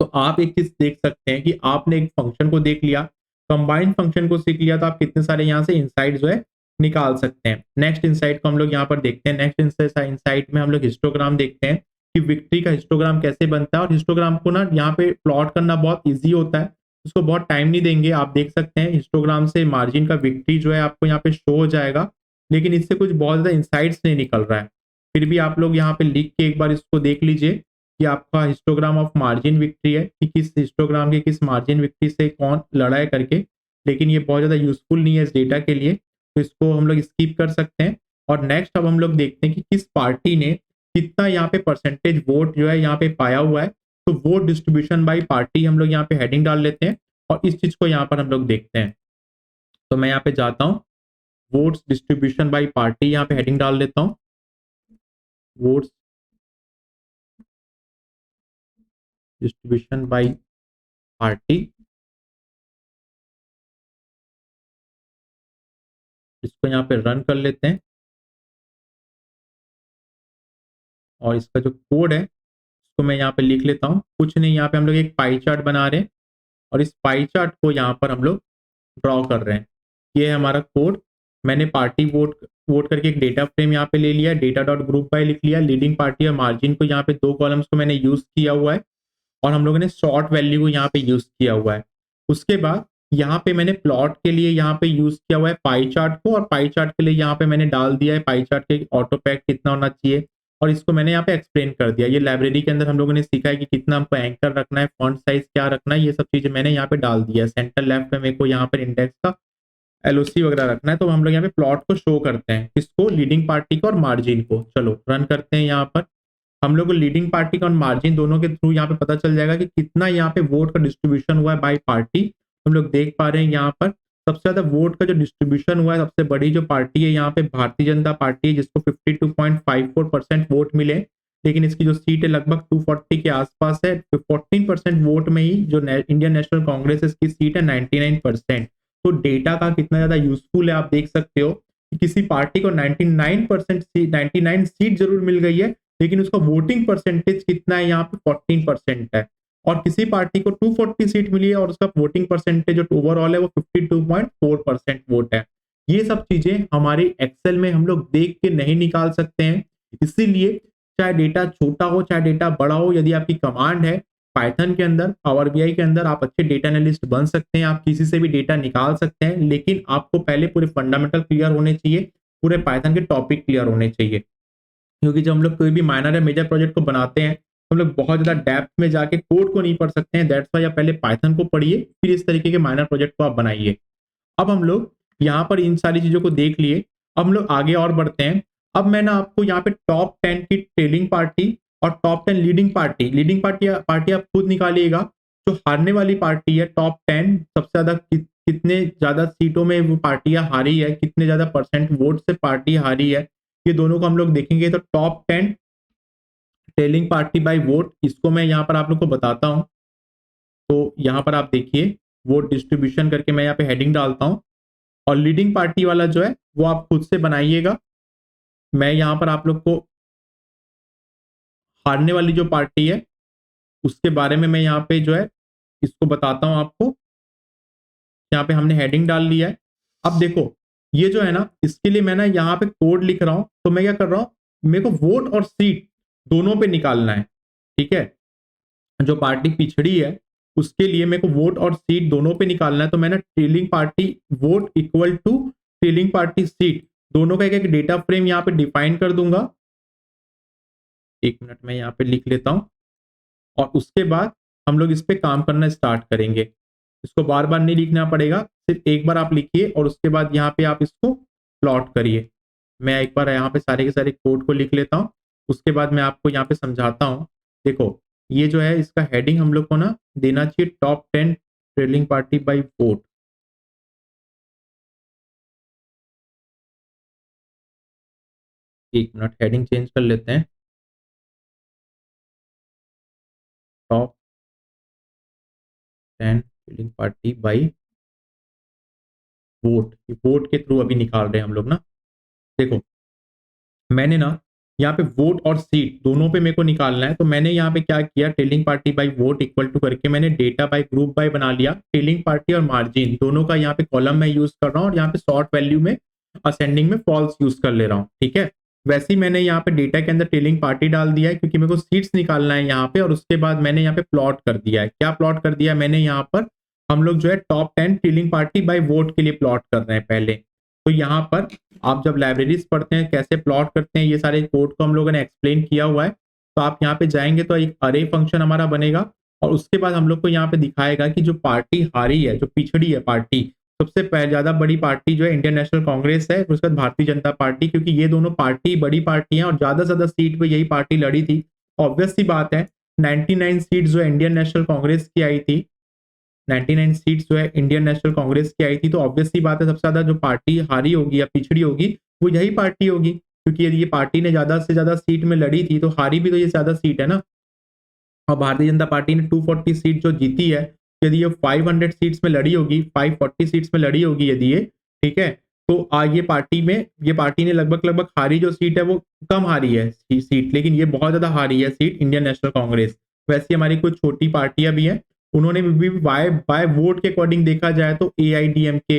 तो आप एक चीज देख सकते हैं कि आपने एक फंक्शन को देख लिया, कंबाइंड फंक्शन को सीख लिया, तो आप कितने सारे यहाँ से इनसाइट जो है निकाल सकते हैं। नेक्स्ट इनसाइट को हम लोग यहाँ पर देखते हैं। नेक्स्ट इनसाइट में हम लोग हिस्टोग्राम देखते हैं कि विक्ट्री का हिस्टोग्राम कैसे बनता है। और हिस्टोग्राम को ना यहाँ पे प्लॉट करना बहुत ईजी होता है, उसको बहुत टाइम नहीं देंगे। आप देख सकते हैं हिस्टोग्राम से मार्जिन का विक्ट्री जो है आपको यहाँ पे शो हो जाएगा, लेकिन इससे कुछ बहुत ज्यादा इंसाइट्स नहीं निकल रहा है। फिर भी आप लोग यहाँ पे लिख के एक बार इसको देख लीजिए कि आपका हिस्टोग्राम ऑफ मार्जिन विक्ट्री है कि किस हिस्टोग्राम के किस मार्जिन विक्ट्री से कौन लड़ा है करके, लेकिन ये बहुत ज़्यादा यूजफुल नहीं है इस डेटा के लिए, तो इसको हम लोग स्किप कर सकते हैं। और नेक्स्ट अब हम लोग देखते हैं कि किस पार्टी ने कितना यहाँ पे परसेंटेज वोट जो है यहाँ पे पाया हुआ है। तो वोट डिस्ट्रीब्यूशन बाई पार्टी हम लोग यहाँ पे हेडिंग डाल लेते हैं और इस चीज को यहाँ पर हम लोग देखते हैं। तो मैं यहाँ पे जाता हूँ, वोट्स डिस्ट्रीब्यूशन बाई पार्टी यहाँ पे हेडिंग डाल लेता हूँ, वोट्स डिस्ट्रीब्यूशन बाई पार्टी। इसको यहाँ पे रन कर लेते हैं और इसका जो कोड है उसको मैं यहाँ पे लिख लेता हूँ। कुछ नहीं, यहाँ पे हम लोग एक पाई चार्ट बना रहे हैं और इस पाई चार्ट को यहाँ पर हम लोग ड्रॉ कर रहे हैं। ये है हमारा कोड। मैंने पार्टी वोट करके एक डेटा फ्रेम यहाँ पे ले लिया, डेटा डॉट ग्रुप बाय लिख लिया, लीडिंग पार्टी और मार्जिन को यहाँ पे दो कॉलम्स को मैंने यूज किया हुआ है, और हम लोगों ने शॉर्ट वैल्यू को यहाँ पे यूज किया हुआ है। उसके बाद यहाँ पे मैंने प्लॉट के लिए यहाँ पे यूज किया हुआ है पाई चार्ट को, और पाई चार्ट के लिए यहाँ पे मैंने डाल दिया है पाई चार्ट के ऑटो पैक कितना होना चाहिए, और इसको मैंने यहाँ पे एक्सप्लेन कर दिया। ये लाइब्रेरी के अंदर हम लोगों ने सीखा है कि कितना हमको एंकर रखना है, फॉन्ट साइज क्या रखना है, ये सब चीजें मैंने यहाँ पे डाल दिया है। सेंटर लेफ्ट में मेरे को यहाँ पर इंडेक्स का एलओसी वगैरह रखना है। तो हम लोग यहाँ पे प्लॉट को शो करते हैं, किसको, लीडिंग पार्टी को और मार्जिन को। चलो रन करते हैं। यहाँ पर हम लोग को लीडिंग पार्टी का और मार्जिन दोनों के थ्रू यहाँ पे पता चल जाएगा कि कितना यहाँ पे वोट का डिस्ट्रीब्यूशन हुआ है बाय पार्टी। हम लोग देख पा रहे हैं यहाँ पर सबसे ज्यादा वोट का जो डिस्ट्रीब्यूशन हुआ है, सबसे बड़ी जो पार्टी है यहाँ पे भारतीय जनता पार्टी है, जिसको 52.54% वोट मिले, लेकिन इसकी जो सीट है लगभग 240 के आसपास है। 14% वोट में ही जो इंडियन नेशनल कांग्रेस है इसकी सीट है 99%। तो डेटा का कितना ज्यादा यूजफुल है आप देख सकते हो कि किसी पार्टी को 99 सीट जरूर मिल गई है, लेकिन उसका वोटिंग परसेंटेज कितना है यहाँ पे 14% है। और किसी पार्टी को 240 सीट मिली है और उसका वोटिंग परसेंटेज जो ओवरऑल है वो 52.4% वोट है। ये सब चीजें हमारे एक्सेल में हम लोग देख के नहीं निकाल सकते हैं। इसीलिए चाहे डेटा छोटा हो चाहे डेटा बड़ा हो, यदि आपकी कमांड है पाइथन के अंदर, पावर बीआई के अंदर, आप अच्छे डेटा एनालिस्ट बन सकते हैं, आप किसी से भी डेटा निकाल सकते हैं, लेकिन आपको पहले पूरे फंडामेंटल क्लियर होने चाहिए, पूरे पाइथन के टॉपिक क्लियर होने चाहिए। क्योंकि जब हम लोग कोई भी माइनर या मेजर प्रोजेक्ट को बनाते हैं तो हम लोग बहुत ज्यादा डेप्थ में जाके कोड को नहीं पढ़ सकते हैं। दैट्स वाई आप पहले पाइथन को पढ़िए, फिर इस तरीके के माइनर प्रोजेक्ट को आप बनाइए। अब हम लोग यहाँ पर इन सारी चीजों को देख लिए, अब हम लोग आगे और बढ़ते हैं। अब मैं ना आपको यहाँ पे टॉप 10 की ट्रेलिंग पार्टी और टॉप 10 लीडिंग पार्टी आप खुद निकालिएगा। जो हारने वाली पार्टी है टॉप 10, सबसे ज्यादा कितने ज्यादा सीटों में वो पार्टियां हारी है, कितने ज्यादा परसेंट वोट से पार्टी हारी है, ये दोनों को हम लोग देखेंगे। तो top 10 trailing party by vote, इसको मैं यहाँ पर आप लोग को बताता हूँ। तो यहाँ पर आप देखिए वोट डिस्ट्रीब्यूशन करके मैं यहाँ पे हेडिंग डालता हूँ, और लीडिंग पार्टी वाला जो है वो आप खुद से बनाइएगा। मैं यहाँ पर आप लोग को हारने वाली जो पार्टी है उसके बारे में मैं यहाँ पे जो है इसको बताता हूँ आपको। यहाँ पे हमने हेडिंग डाल लिया है। अब देखो ये जो है ना, इसके लिए मैं ना यहाँ पे कोड लिख रहा हूँ। तो मैं क्या कर रहा हूँ, मेरे को वोट और सीट दोनों पे निकालना है, ठीक है। जो पार्टी पिछड़ी है उसके लिए मेरे को वोट और सीट दोनों पे निकालना है। तो मैंने trailing party vote equal to trailing party seat, दोनों का एक एक डेटा फ्रेम यहाँ पे डिफाइन कर दूंगा। एक मिनट में यहाँ पे लिख लेता हूं, और उसके बाद हम लोग इस पे काम करना स्टार्ट करेंगे। इसको बार बार नहीं लिखना पड़ेगा, सिर्फ एक बार आप लिखिए और उसके बाद यहाँ पे आप इसको प्लॉट करिए। मैं एक बार यहाँ पे सारे के सारे कोड को लिख लेता हूँ, उसके बाद मैं आपको यहाँ पे समझाता हूँ। देखो ये जो है इसका हेडिंग हम लोग को ना देना चाहिए top 10 trailing party by vote. एक मिनट हेडिंग चेंज कर लेते हैं, top 10 trailing party by vote. Vote के थ्रू अभी निकाल रहे हैं हम लोग ना। देखो मैंने ना यहाँ पे वोट और सीट दोनों पे मेरे को निकालना है। तो मैंने यहाँ पे क्या किया, trailing party by vote equal to करके मैंने डेटा बाय ग्रुप बाय बना लिया। टेलिंग पार्टी और मार्जिन दोनों का यहाँ पे कॉलम में यूज कर रहा हूँ, और यहाँ पे शॉर्ट वैल्यू में असेंडिंग में फॉल्स यूज कर ले रहा हूँ, ठीक है। वैसे ही मैंने यहाँ पे डेटा के अंदर टेलिंग पार्टी डाल दिया है, क्योंकि मेरे को सीट्स निकालना है यहाँ पे। और उसके बाद मैंने यहाँ पे प्लॉट कर दिया है। क्या प्लॉट कर दिया मैंने यहाँ पर, हम लोग जो है top 10 trailing party by vote के लिए प्लॉट कर रहे हैं पहले। तो यहाँ पर आप जब लाइब्रेरीज पढ़ते हैं कैसे प्लॉट करते हैं, ये सारे कोड को हम लोगों ने एक्सप्लेन किया हुआ है। तो आप यहाँ पे जाएंगे तो एक अरे फंक्शन हमारा बनेगा, और उसके बाद हम लोग को यहाँ पे दिखाएगा कि जो पार्टी हारी है, जो पिछड़ी है पार्टी, सबसे पहले ज्यादा बड़ी पार्टी जो है इंडियन नेशनल कांग्रेस है, उसके बाद भारतीय जनता पार्टी, क्योंकि ये दोनों पार्टी बड़ी पार्टी हैं और ज्यादा से ज्यादा सीट पे यही पार्टी लड़ी थी। ऑब्वियस सी बात है 99 सीट जो इंडियन नेशनल कांग्रेस की आई थी, 99 सीट्स जो है इंडियन नेशनल कांग्रेस की आई थी। तो ऑब्वियस सी बात है सबसे ज्यादा जो पार्टी हारी होगी या पिछड़ी होगी वो यही पार्टी होगी, क्योंकि यदि ये पार्टी ने ज्यादा से ज्यादा सीट में लड़ी थी तो हारी भी तो ये ज्यादा सीट है ना। और भारतीय जनता पार्टी ने 240 सीट जो जीती है, यदि ये 500 सीट्स में लड़ी होगी, 540 सीट्स में लड़ी होगी यदि ये, ठीक है, तो ये पार्टी ने लगभग हारी जो सीट है वो कम हारी है सीट, लेकिन ये बहुत ज्यादा हारी है सीट इंडियन नेशनल कांग्रेस। वैसे हमारी कुछ छोटी पार्टियां भी हैं, उन्होंने भी बाय वोट के अकॉर्डिंग देखा जाए तो AIDMK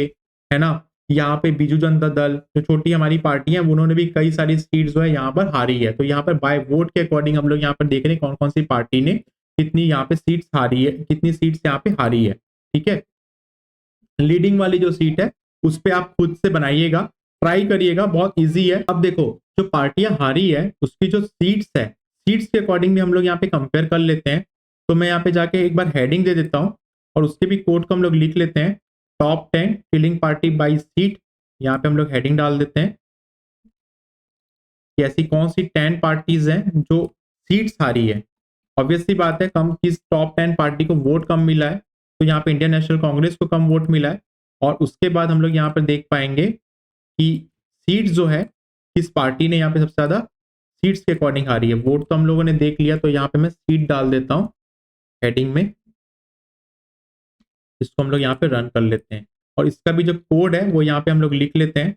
है ना, यहाँ पे बीजू जनता दल, जो छोटी हमारी पार्टी है, उन्होंने भी कई सारी सीट जो है यहाँ पर हारी है। तो यहाँ पर बाय वोट के अकॉर्डिंग हम लोग यहाँ पर देख रहे हैं कौन कौन सी पार्टी ने कितनी यहाँ पे सीट्स हारी है, कितनी सीट्स यहाँ पे हारी है, ठीक है। लीडिंग वाली जो सीट है उस पर आप खुद से बनाइएगा, ट्राई करिएगा, बहुत ईजी है। अब देखो जो पार्टियां हारी है उसकी जो सीट्स है, सीट्स के अकॉर्डिंग भी हम लोग यहाँ पे कंपेयर कर लेते हैं। तो मैं यहाँ पे जाके एक बार हेडिंग दे देता हूँ, और उसके भी कोड को हम लोग लिख लेते हैं, top 10 filling party by seat. यहाँ पे हम लोग हेडिंग डाल देते हैं कि ऐसी कौन सी 10 पार्टीज हैं जो सीट्स हारी है। ऑब्वियसली बात है कम किस टॉप 10 पार्टी को वोट कम मिला है, तो यहाँ पे इंडियन नेशनल कांग्रेस को कम वोट मिला है। और उसके बाद हम लोग यहाँ पर देख पाएंगे कि सीट्स जो है किस पार्टी ने यहाँ पे सबसे ज्यादा सीट्स के अकॉर्डिंग हारी है। वोट तो हम लोगों ने देख लिया, तो यहाँ पे मैं सीट डाल देता हूँ हेडिंग में, इसको हम लोग यहाँ पे रन कर लेते हैं। और इसका भी जो कोड है वो यहाँ पे हम लोग लिख लेते हैं।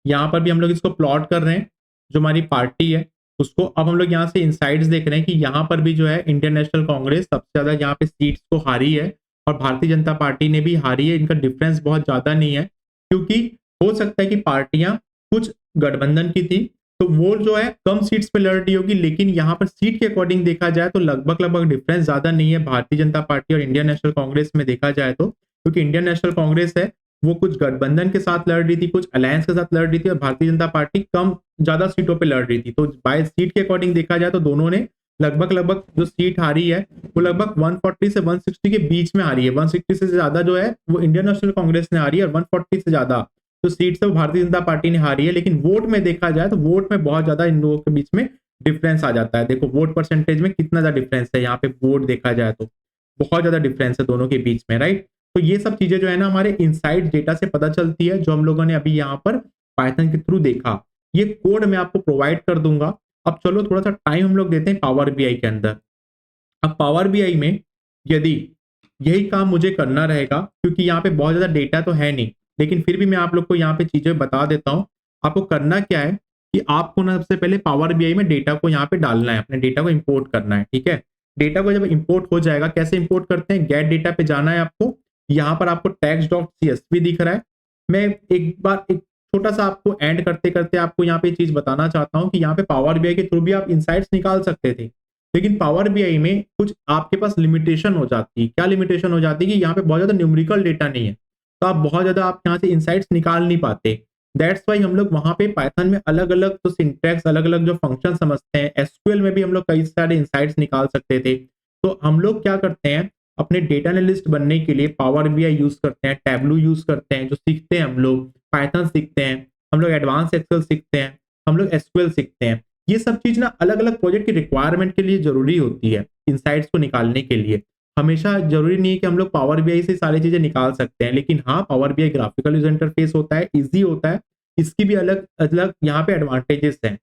यहाँ पर भी हम लोग इसको प्लॉट कर रहे हैं, जो हमारी पार्टी है उसको। अब हम लोग यहाँ से इनसाइड्स देख रहे हैं कि यहाँ पर भी जो है इंडियन नेशनल कांग्रेस सबसे ज्यादा यहाँ पे सीट्स को हारी है और भारतीय जनता पार्टी ने भी हारी है। इनका डिफरेंस बहुत ज्यादा नहीं है, क्योंकि हो सकता है कि पार्टियां कुछ गठबंधन की थी तो वो जो है कम सीट्स पे लड़ रही होगी, लेकिन यहाँ पर सीट के अकॉर्डिंग देखा जाए तो लगभग लगभग डिफरेंस ज्यादा नहीं है भारतीय जनता पार्टी और इंडियन नेशनल कांग्रेस में देखा जाए तो। क्योंकि इंडियन नेशनल कांग्रेस है वो कुछ गठबंधन के साथ लड़ रही थी, कुछ अलायंस के साथ लड़ रही थी, और भारतीय जनता पार्टी कम ज्यादा सीटों पे लड़ रही थी। तो बाय सीट के अकॉर्डिंग देखा जाए तो दोनों ने लगभग लगभग जो सीट हारी है वो लगभग 140 से 160 के बीच में हारी है। 160 से ज्यादा जो है वो इंडियन नेशनल कांग्रेस ने हारी है और 140 से ज्यादा जो सीट्स है वो भारतीय जनता पार्टी ने हारी है। लेकिन वोट में देखा जाए तो वोट में बहुत ज्यादा इन लोगों के बीच में डिफरेंस आ जाता है। देखो वोट परसेंटेज में कितना ज्यादा डिफरेंस है, यहाँ पे वोट देखा जाए तो बहुत ज्यादा डिफरेंस है दोनों के बीच में, राइट। तो ये सब चीजें जो है ना हमारे इनसाइड डेटा से पता चलती है, जो हम लोगों ने अभी यहाँ पर पाइथन के थ्रू देखा। ये कोड मैं आपको प्रोवाइड कर दूंगा। अब चलो थोड़ा सा टाइम हम लोग देते हैं पावर बीआई के अंदर। अब पावर बीआई में यदि यही काम मुझे करना रहेगा, क्योंकि यहाँ पे बहुत ज्यादा डेटा तो है नहीं, लेकिन फिर भी मैं आप लोग को यहाँ पे चीजें बता देता हूँ। आपको करना क्या है कि आपको ना सबसे पहले पावर बीआई में डेटा को यहाँ पे डालना है, अपने डेटा को इंपोर्ट करना है, ठीक है। डेटा को जब इंपोर्ट हो जाएगा, कैसे इंपोर्ट करते हैं, गेट डेटा पे जाना है आपको। यहाँ पर आपको text.csv दिख रहा है। मैं एक बार एक छोटा सा आपको एंड करते करते आपको यहाँ पे चीज बताना चाहता हूँ कि यहाँ पे पावर बीआई के थ्रू भी आप इनसाइट्स निकाल सकते थे, लेकिन पावर बीआई में कुछ आपके पास लिमिटेशन हो जाती है। क्या लिमिटेशन हो जाती है कि यहाँ पे बहुत ज्यादा न्यूमेरिकल डेटा नहीं है, तो आप बहुत ज्यादा आप यहाँ से इनसाइट्स निकाल नहीं पाते। दैट्स वाई हम लोग वहां पे पाइथन में अलग अलग जो सिंटैक्स, अलग अलग जो फंक्शन समझते हैं, एसक्यूएल में भी हम लोग कई सारे इनसाइट्स निकाल सकते थे। तो हम लोग क्या करते हैं, अपने डेटा एनालिस्ट बनने के लिए पावर बीआई यूज करते हैं, टैबलू यूज करते हैं, जो सीखते हैं हम लोग पाइथन सीखते हैं, हम लोग एडवांस एक्सेल सीखते हैं, हम लोग एसक्यूएल सीखते हैं। ये सब चीज ना अलग अलग प्रोजेक्ट की रिक्वायरमेंट के लिए जरूरी होती है, इनसाइट्स को निकालने के लिए। हमेशा जरूरी नहीं है कि हम लोग पावर बीआई से सारी चीजें निकाल सकते हैं, लेकिन हाँ power BI graphical user interface होता है, इजी होता है, इसकी भी अलग अलग यहाँ पे एडवांटेजेस हैं।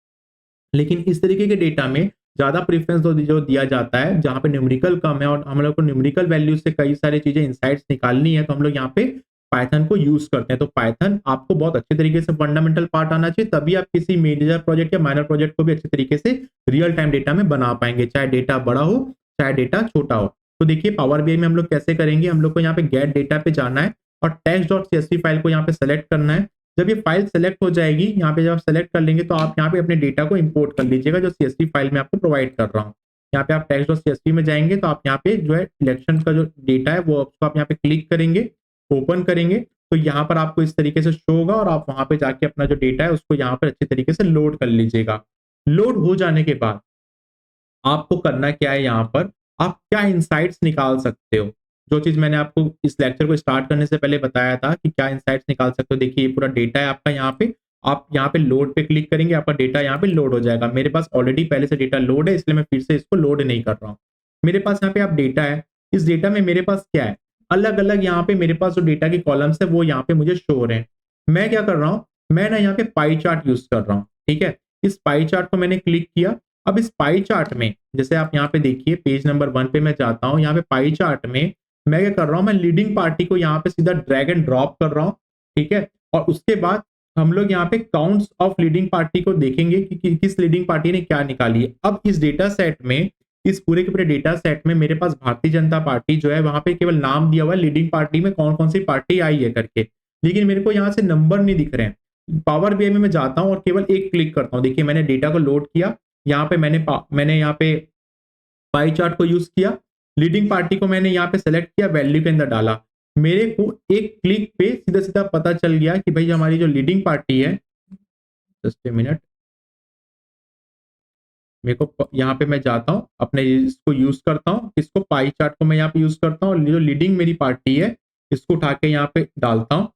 लेकिन इस तरीके के डेटा में ज्यादा प्रेफरेंस जो दिया जाता है जहां पे न्यूमेरिकल कम है और हम लोग को न्यूमेरिकल वैल्यू से कई सारी चीजें इनसाइट्स निकालनी है, तो हम लोग यहाँ पे पाइथन को यूज करते हैं। तो पाइथन आपको बहुत अच्छे तरीके से फंडामेंटल पार्ट आना चाहिए, तभी आप किसी मेजर प्रोजेक्ट या माइनर प्रोजेक्ट को भी अच्छे तरीके से रियल टाइम डेटा में बना पाएंगे, चाहे डेटा बड़ा हो चाहे डेटा छोटा हो। तो देखिए पावर बीआई में हम लोग कैसे करेंगे, हम लोग को यहाँ पे गेट डेटा पे जाना है और text.csv फाइल को यहाँ पे सेलेक्ट करना है। जब ये फाइल सेलेक्ट हो जाएगी, यहाँ पे जब आप सेलेक्ट कर लेंगे तो आप यहाँ पे अपने डेटा को इंपोर्ट कर लीजिएगा, जो CSV फाइल में आपको प्रोवाइड कर रहा हूँ। यहाँ पे आप text.csv में जाएंगे तो आप यहाँ पे जो है इलेक्शन का जो डेटा है वो आप यहाँ पे क्लिक करेंगे, ओपन करेंगे, तो यहाँ पर आपको इस तरीके से शो होगा और आप वहां पे जाके अपना जो डेटा है उसको यहाँ पर अच्छे तरीके से लोड कर लीजिएगा। लोड हो जाने के बाद आपको करना क्या है, यहाँ पर आप क्या इंसाइट्स निकाल सकते हो, जो चीज मैंने आपको इस लेक्चर को स्टार्ट करने से पहले बताया था कि क्या इंसाइट्स निकाल सकते हो। देखिए ये पूरा डेटा है आपका, यहाँ पे आप यहाँ पे लोड पे क्लिक करेंगे, आपका डेटा यहाँ पे लोड हो जाएगा। मेरे पास ऑलरेडी पहले से डेटा लोड है, इसलिए मैं फिर से इसको लोड नहीं कर रहा हूँ। मेरे पास यहाँ पे आप डेटा है, इस डेटा में मेरे पास क्या है, अलग अलग यहाँ पे मेरे पास जो डेटा की कॉलम्स है वो यहाँ पे मुझे शो हो रहे हैं। मैं क्या कर रहा हूँ, मैं ना यहाँ पे पाई चार्ट यूज कर रहा हूँ, ठीक है। इस पाई चार्ट को मैंने क्लिक किया। अब इस पाई चार्ट में जैसे आप यहाँ पे देखिए पेज नंबर 1 पे मैं जाता हूँ, यहाँ पे पाई चार्ट में मैं क्या कर रहा हूँ, मैं लीडिंग पार्टी को यहाँ पे सीधा ड्रैग एंड ड्रॉप कर रहा हूँ, ठीक है। और उसके बाद हम लोग यहाँ पे काउंट्स ऑफ लीडिंग पार्टी को देखेंगे कि किस लीडिंग पार्टी ने क्या निकाली है। अब इस डेटा सेट में, इस पूरे के पूरे डेटा सेट में मेरे पास भारतीय जनता पार्टी जो है वहां पे केवल नाम दिया हुआ है लीडिंग पार्टी में कौन कौन सी पार्टी आई है करके, लेकिन मेरे को यहाँ से नंबर नहीं दिख रहे हैं। पावर बीआई में मैं जाता हूँ और केवल एक क्लिक करता हूँ। देखिए मैंने डेटा को लोड किया, यहाँ पे मैंने यहाँ पे पाई चार्ट को यूज किया, लीडिंग पार्टी को मैंने यहाँ पे सेलेक्ट किया, वैल्यू के अंदर डाला। मेरे को एक क्लिक पे सीधा सीधा पता चल गया कि भाई हमारी जो लीडिंग पार्टी है, जस्ट ए मिनट, मेरे को यहाँ पे मैं जाता हूँ अपने इसको यूज करता हूँ, इसको पाई चार्ट को मैं यहाँ पे यूज करता हूँ और जो लीडिंग मेरी पार्टी है इसको उठा के यहाँ पे डालता हूँ,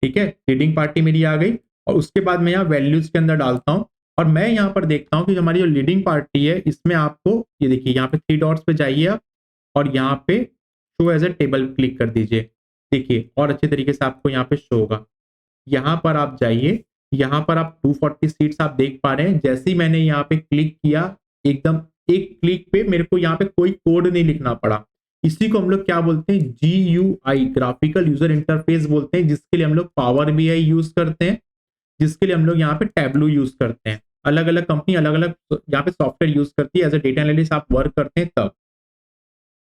ठीक है। लीडिंग पार्टी मेरी आ गई और उसके बाद मैं यहाँ वैल्यूज के अंदर डालता हूँ और मैं यहाँ पर देखता हूँ कि हमारी जो लीडिंग पार्टी है इसमें आपको ये देखिए यहाँ पे 3 डॉट्स पे जाइए आप और यहाँ पे show as a table click कर दीजिए। देखिए और अच्छे तरीके से आपको यहाँ पे शो होगा। यहाँ पर आप जाइए, यहाँ पर आप 240 सीट्स आप देख पा रहे हैं। जैसे ही मैंने यहाँ पे क्लिक किया, एकदम एक क्लिक पे मेरे को यहाँ पे कोई कोड नहीं लिखना पड़ा, इसी को हम लोग क्या बोलते हैं, GUI, ग्राफिकल यूजर इंटरफेस बोलते हैं, जिसके लिए हम लोग पावर BI यूज करते हैं, जिसके लिए हम लोग यहाँ पे टैबलू यूज करते हैं। अलग अलग कंपनी अलग अलग यहाँ पे सॉफ्टवेयर यूज करती है। एज ए डेटा एनालिस्ट आप वर्क करते हैं तब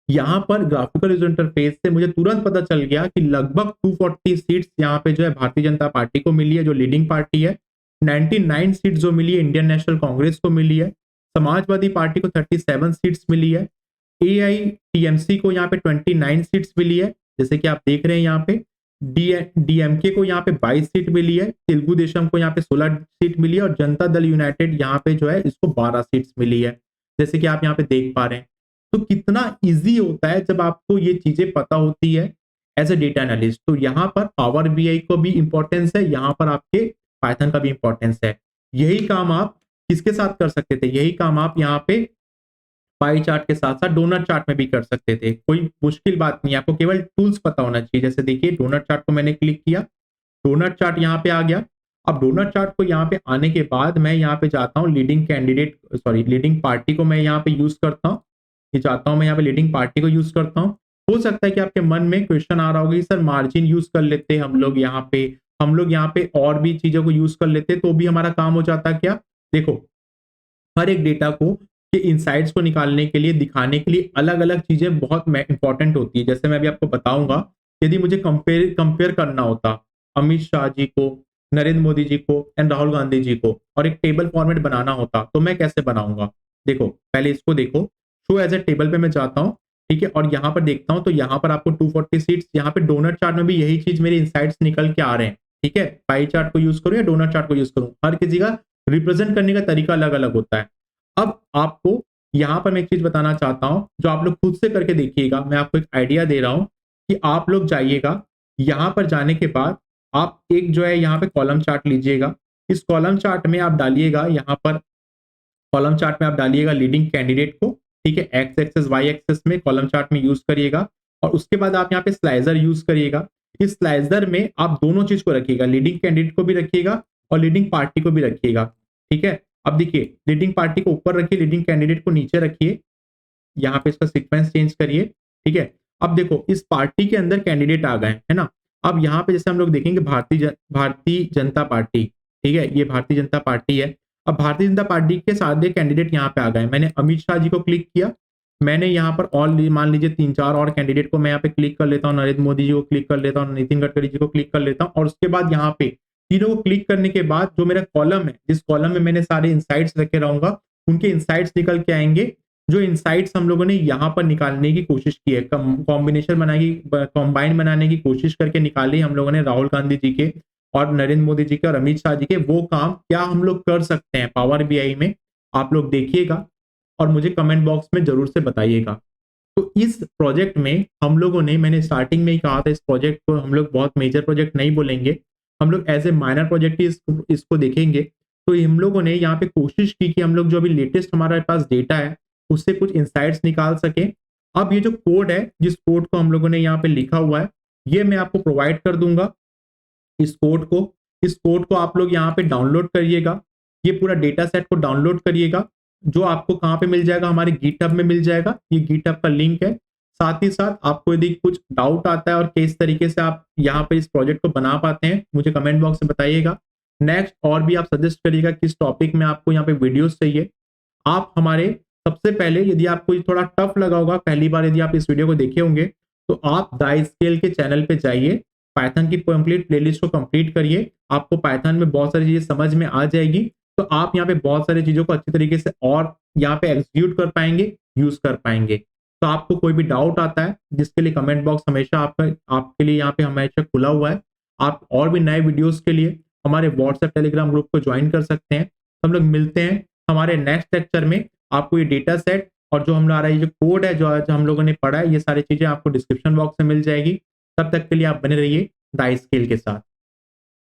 यहाँ पर ग्राफिकल यूजर इंटरफेस से मुझे तुरंत पता चल गया कि लगभग 240 सीट्स यहाँ पे जो है भारतीय जनता पार्टी को मिली है, जो लीडिंग पार्टी है। 99 सीट्स जो मिली है इंडियन नेशनल कांग्रेस को मिली है। समाजवादी पार्टी को 37 सीट्स मिली है। AITMC को यहाँ पे 29 सीट्स मिली है, जैसे कि आप देख रहे हैं यहाँ पे। DMK को यहाँ पे 22 सीट मिली है। तेलुगु देशम को यहाँ पे 16 सीट मिली है और जनता दल यूनाइटेड यहाँ पे जो है इसको 12 सीट्स मिली है, जैसे कि आप यहाँ पे देख पा रहे हैं। तो कितना इजी होता है जब आपको ये चीजें पता होती है एज ए डेटा एनालिस्ट। तो यहाँ पर पावर BI को भी इंपॉर्टेंस है, यहाँ पर आपके पाइथन का भी इंपॉर्टेंस है। यही काम आप किसके साथ कर सकते थे, यही काम आप यहाँ पे पाई चार्ट के साथ साथ डोनट चार्ट में भी कर सकते थे। कोई मुश्किल बात नहीं है, आपको केवल टूल्स पता होना चाहिए। जैसे देखिए डोनट चार्ट को मैंने क्लिक किया, डोनट चार्ट यहाँ पे आ गया। अब डोनट चार्ट को यहाँ पे आने के बाद मैं यहाँ पे जाता हूँ leading candidate, sorry leading party को मैं यहाँ पे यूज करता हूँ। ये चाहता हूँ मैं यहाँ पे लीडिंग पार्टी को यूज करता हूँ। हो सकता है कि आपके मन में क्वेश्चन आ रहा होगा कि सर मार्जिन यूज कर लेते हम लोग यहाँ पे और भी चीजों को यूज कर लेते तो भी हमारा काम हो जाता क्या। देखो हर एक डेटा को के इनसाइट्स को निकालने के लिए, दिखाने के लिए अलग अलग चीजें बहुत इंपॉर्टेंट होती है। जैसे मैं अभी आपको बताऊंगा, यदि मुझे कंपेयर करना होता अमित शाह जी को, नरेंद्र मोदी जी को एंड राहुल गांधी जी को, और एक टेबल फॉर्मेट बनाना होता तो मैं कैसे बनाऊंगा। देखो पहले इसको देखो, शो एज ए टेबल पे मैं जाता हूँ, ठीक है, और यहाँ पर देखता हूँ तो यहाँ पर आपको 240 सीट्स, यहाँ पे डोनट चार्ट में भी यही चीज मेरे इनसाइट्स निकल के आ रहे हैं। ठीक है, पाई चार्ट को यूज करूँ या डोनट चार्ट को यूज करूँ, हर किसी का रिप्रेजेंट करने का तरीका अलग अलग होता है। अब आपको यहां पर मैं एक चीज बताना चाहता हूं जो आप लोग खुद से करके देखिएगा। मैं आपको एक आइडिया दे रहा हूं कि आप लोग जाइएगा, यहां पर जाने के बाद आप एक जो है यहाँ पे कॉलम चार्ट लीजिएगा। इस कॉलम चार्ट में आप डालिएगा, यहाँ पर कॉलम चार्ट में आप डालिएगा लीडिंग कैंडिडेट को, ठीक है, एक्स एक्सेस वाई एक्सेस में कॉलम चार्ट में यूज करिएगा। और उसके बाद आप यहाँ पे स्लाइजर यूज करिएगा। इस स्लाइजर में आप दोनों चीज को रखिएगा, लीडिंग कैंडिडेट को भी रखिएगा और लीडिंग पार्टी को भी रखिएगा। ठीक है, अब देखिए लीडिंग पार्टी को ऊपर रखिए, लीडिंग कैंडिडेट को नीचे रखिए, यहाँ पे इसका सीक्वेंस चेंज करिए। ठीक है, अब देखो इस पार्टी के अंदर कैंडिडेट आ गए है ना। अब यहाँ पे जैसे हम लोग देखेंगे भारतीय जनता पार्टी, ठीक है, ये भारतीय जनता पार्टी है। अब भारतीय जनता पार्टी के सारे कैंडिडेट यहाँ पे आ गए। मैंने अमित शाह जी को क्लिक किया, मैंने यहाँ पर और मान लीजिए 3-4 और कैंडिडेट को मैं यहाँ पे क्लिक कर लेता हूँ, नरेंद्र मोदी जी को क्लिक कर लेता हूँ, नितिन गडकरी जी को क्लिक कर लेता हूँ। और उसके बाद यहाँ पे तीनों को क्लिक करने के बाद जो मेरा कॉलम है, जिस कॉलम में मैंने सारे इंसाइट्स रखे रहूंगा, उनके इंसाइट्स निकल के आएंगे। जो इंसाइट्स हम लोगों ने यहाँ पर निकालने की कोशिश की है, कॉम्बिनेशन कंबाइन बनाने की कोशिश करके निकाली हम लोगों ने, राहुल गांधी जी के और नरेंद्र मोदी जी के और अमित शाह जी के, वो काम क्या हम लोग कर सकते हैं पावर BI में, आप लोग देखिएगा और मुझे कमेंट बॉक्स में जरूर से बताइएगा। तो इस प्रोजेक्ट में हम लोगों ने, मैंने स्टार्टिंग में ही कहा था, इस प्रोजेक्ट को हम लोग बहुत मेजर प्रोजेक्ट नहीं बोलेंगे, हम लोग एज ए माइनर प्रोजेक्ट ही इसको देखेंगे। तो हम लोगों ने यहाँ पे कोशिश की कि हम लोग जो अभी लेटेस्ट हमारे पास डेटा है उससे कुछ इंसाइट्स निकाल सके। अब ये जो कोड है, जिस कोड को हम लोगों ने यहाँ पे लिखा हुआ है, ये मैं आपको प्रोवाइड कर दूंगा। इस कोड को आप लोग यहाँ पे डाउनलोड करिएगा। ये पूरा डेटा सेट को डाउनलोड करिएगा, जो आपको कहाँ पे मिल जाएगा, हमारे गिटहब में मिल जाएगा। ये गिटहब का लिंक है। साथ ही साथ आपको यदि कुछ डाउट आता है और किस तरीके से आप यहाँ पे इस प्रोजेक्ट को बना पाते हैं, मुझे कमेंट बॉक्स में बताइएगा। नेक्स्ट और भी आप सजेस्ट करिएगा किस टॉपिक में आपको यहाँ पे वीडियोस चाहिए। आप हमारे सबसे पहले, यदि आपको ये थोड़ा टफ लगा होगा, पहली बार यदि आप इस वीडियो को देखे होंगे, तो आप द स्केल के चैनल पे जाइए, पाइथन की कंप्लीट प्लेलिस्ट को कंप्लीट करिए। आपको पाइथन में बहुत सारी चीजें समझ में आ जाएगी, तो आप यहाँ पे बहुत सारी चीजों को अच्छी तरीके से और यहाँ पे एग्जीक्यूट कर पाएंगे, यूज कर पाएंगे। तो आपको कोई भी डाउट आता है, जिसके लिए कमेंट बॉक्स हमेशा आपके लिए यहाँ पे हमेशा खुला हुआ है। आप और भी नए वीडियोस के लिए हमारे व्हाट्सएप टेलीग्राम ग्रुप को ज्वाइन कर सकते हैं। हम लोग मिलते हैं हमारे नेक्स्ट लेक्चर में। आपको ये डेटा सेट और जो हम आ रहा है, जो कोड है, जो आज हम लोगों ने पढ़ा है, ये सारी चीजें आपको डिस्क्रिप्शन बॉक्स में मिल जाएगी। तब तक के लिए आप बने रहिए द स्केल के साथ।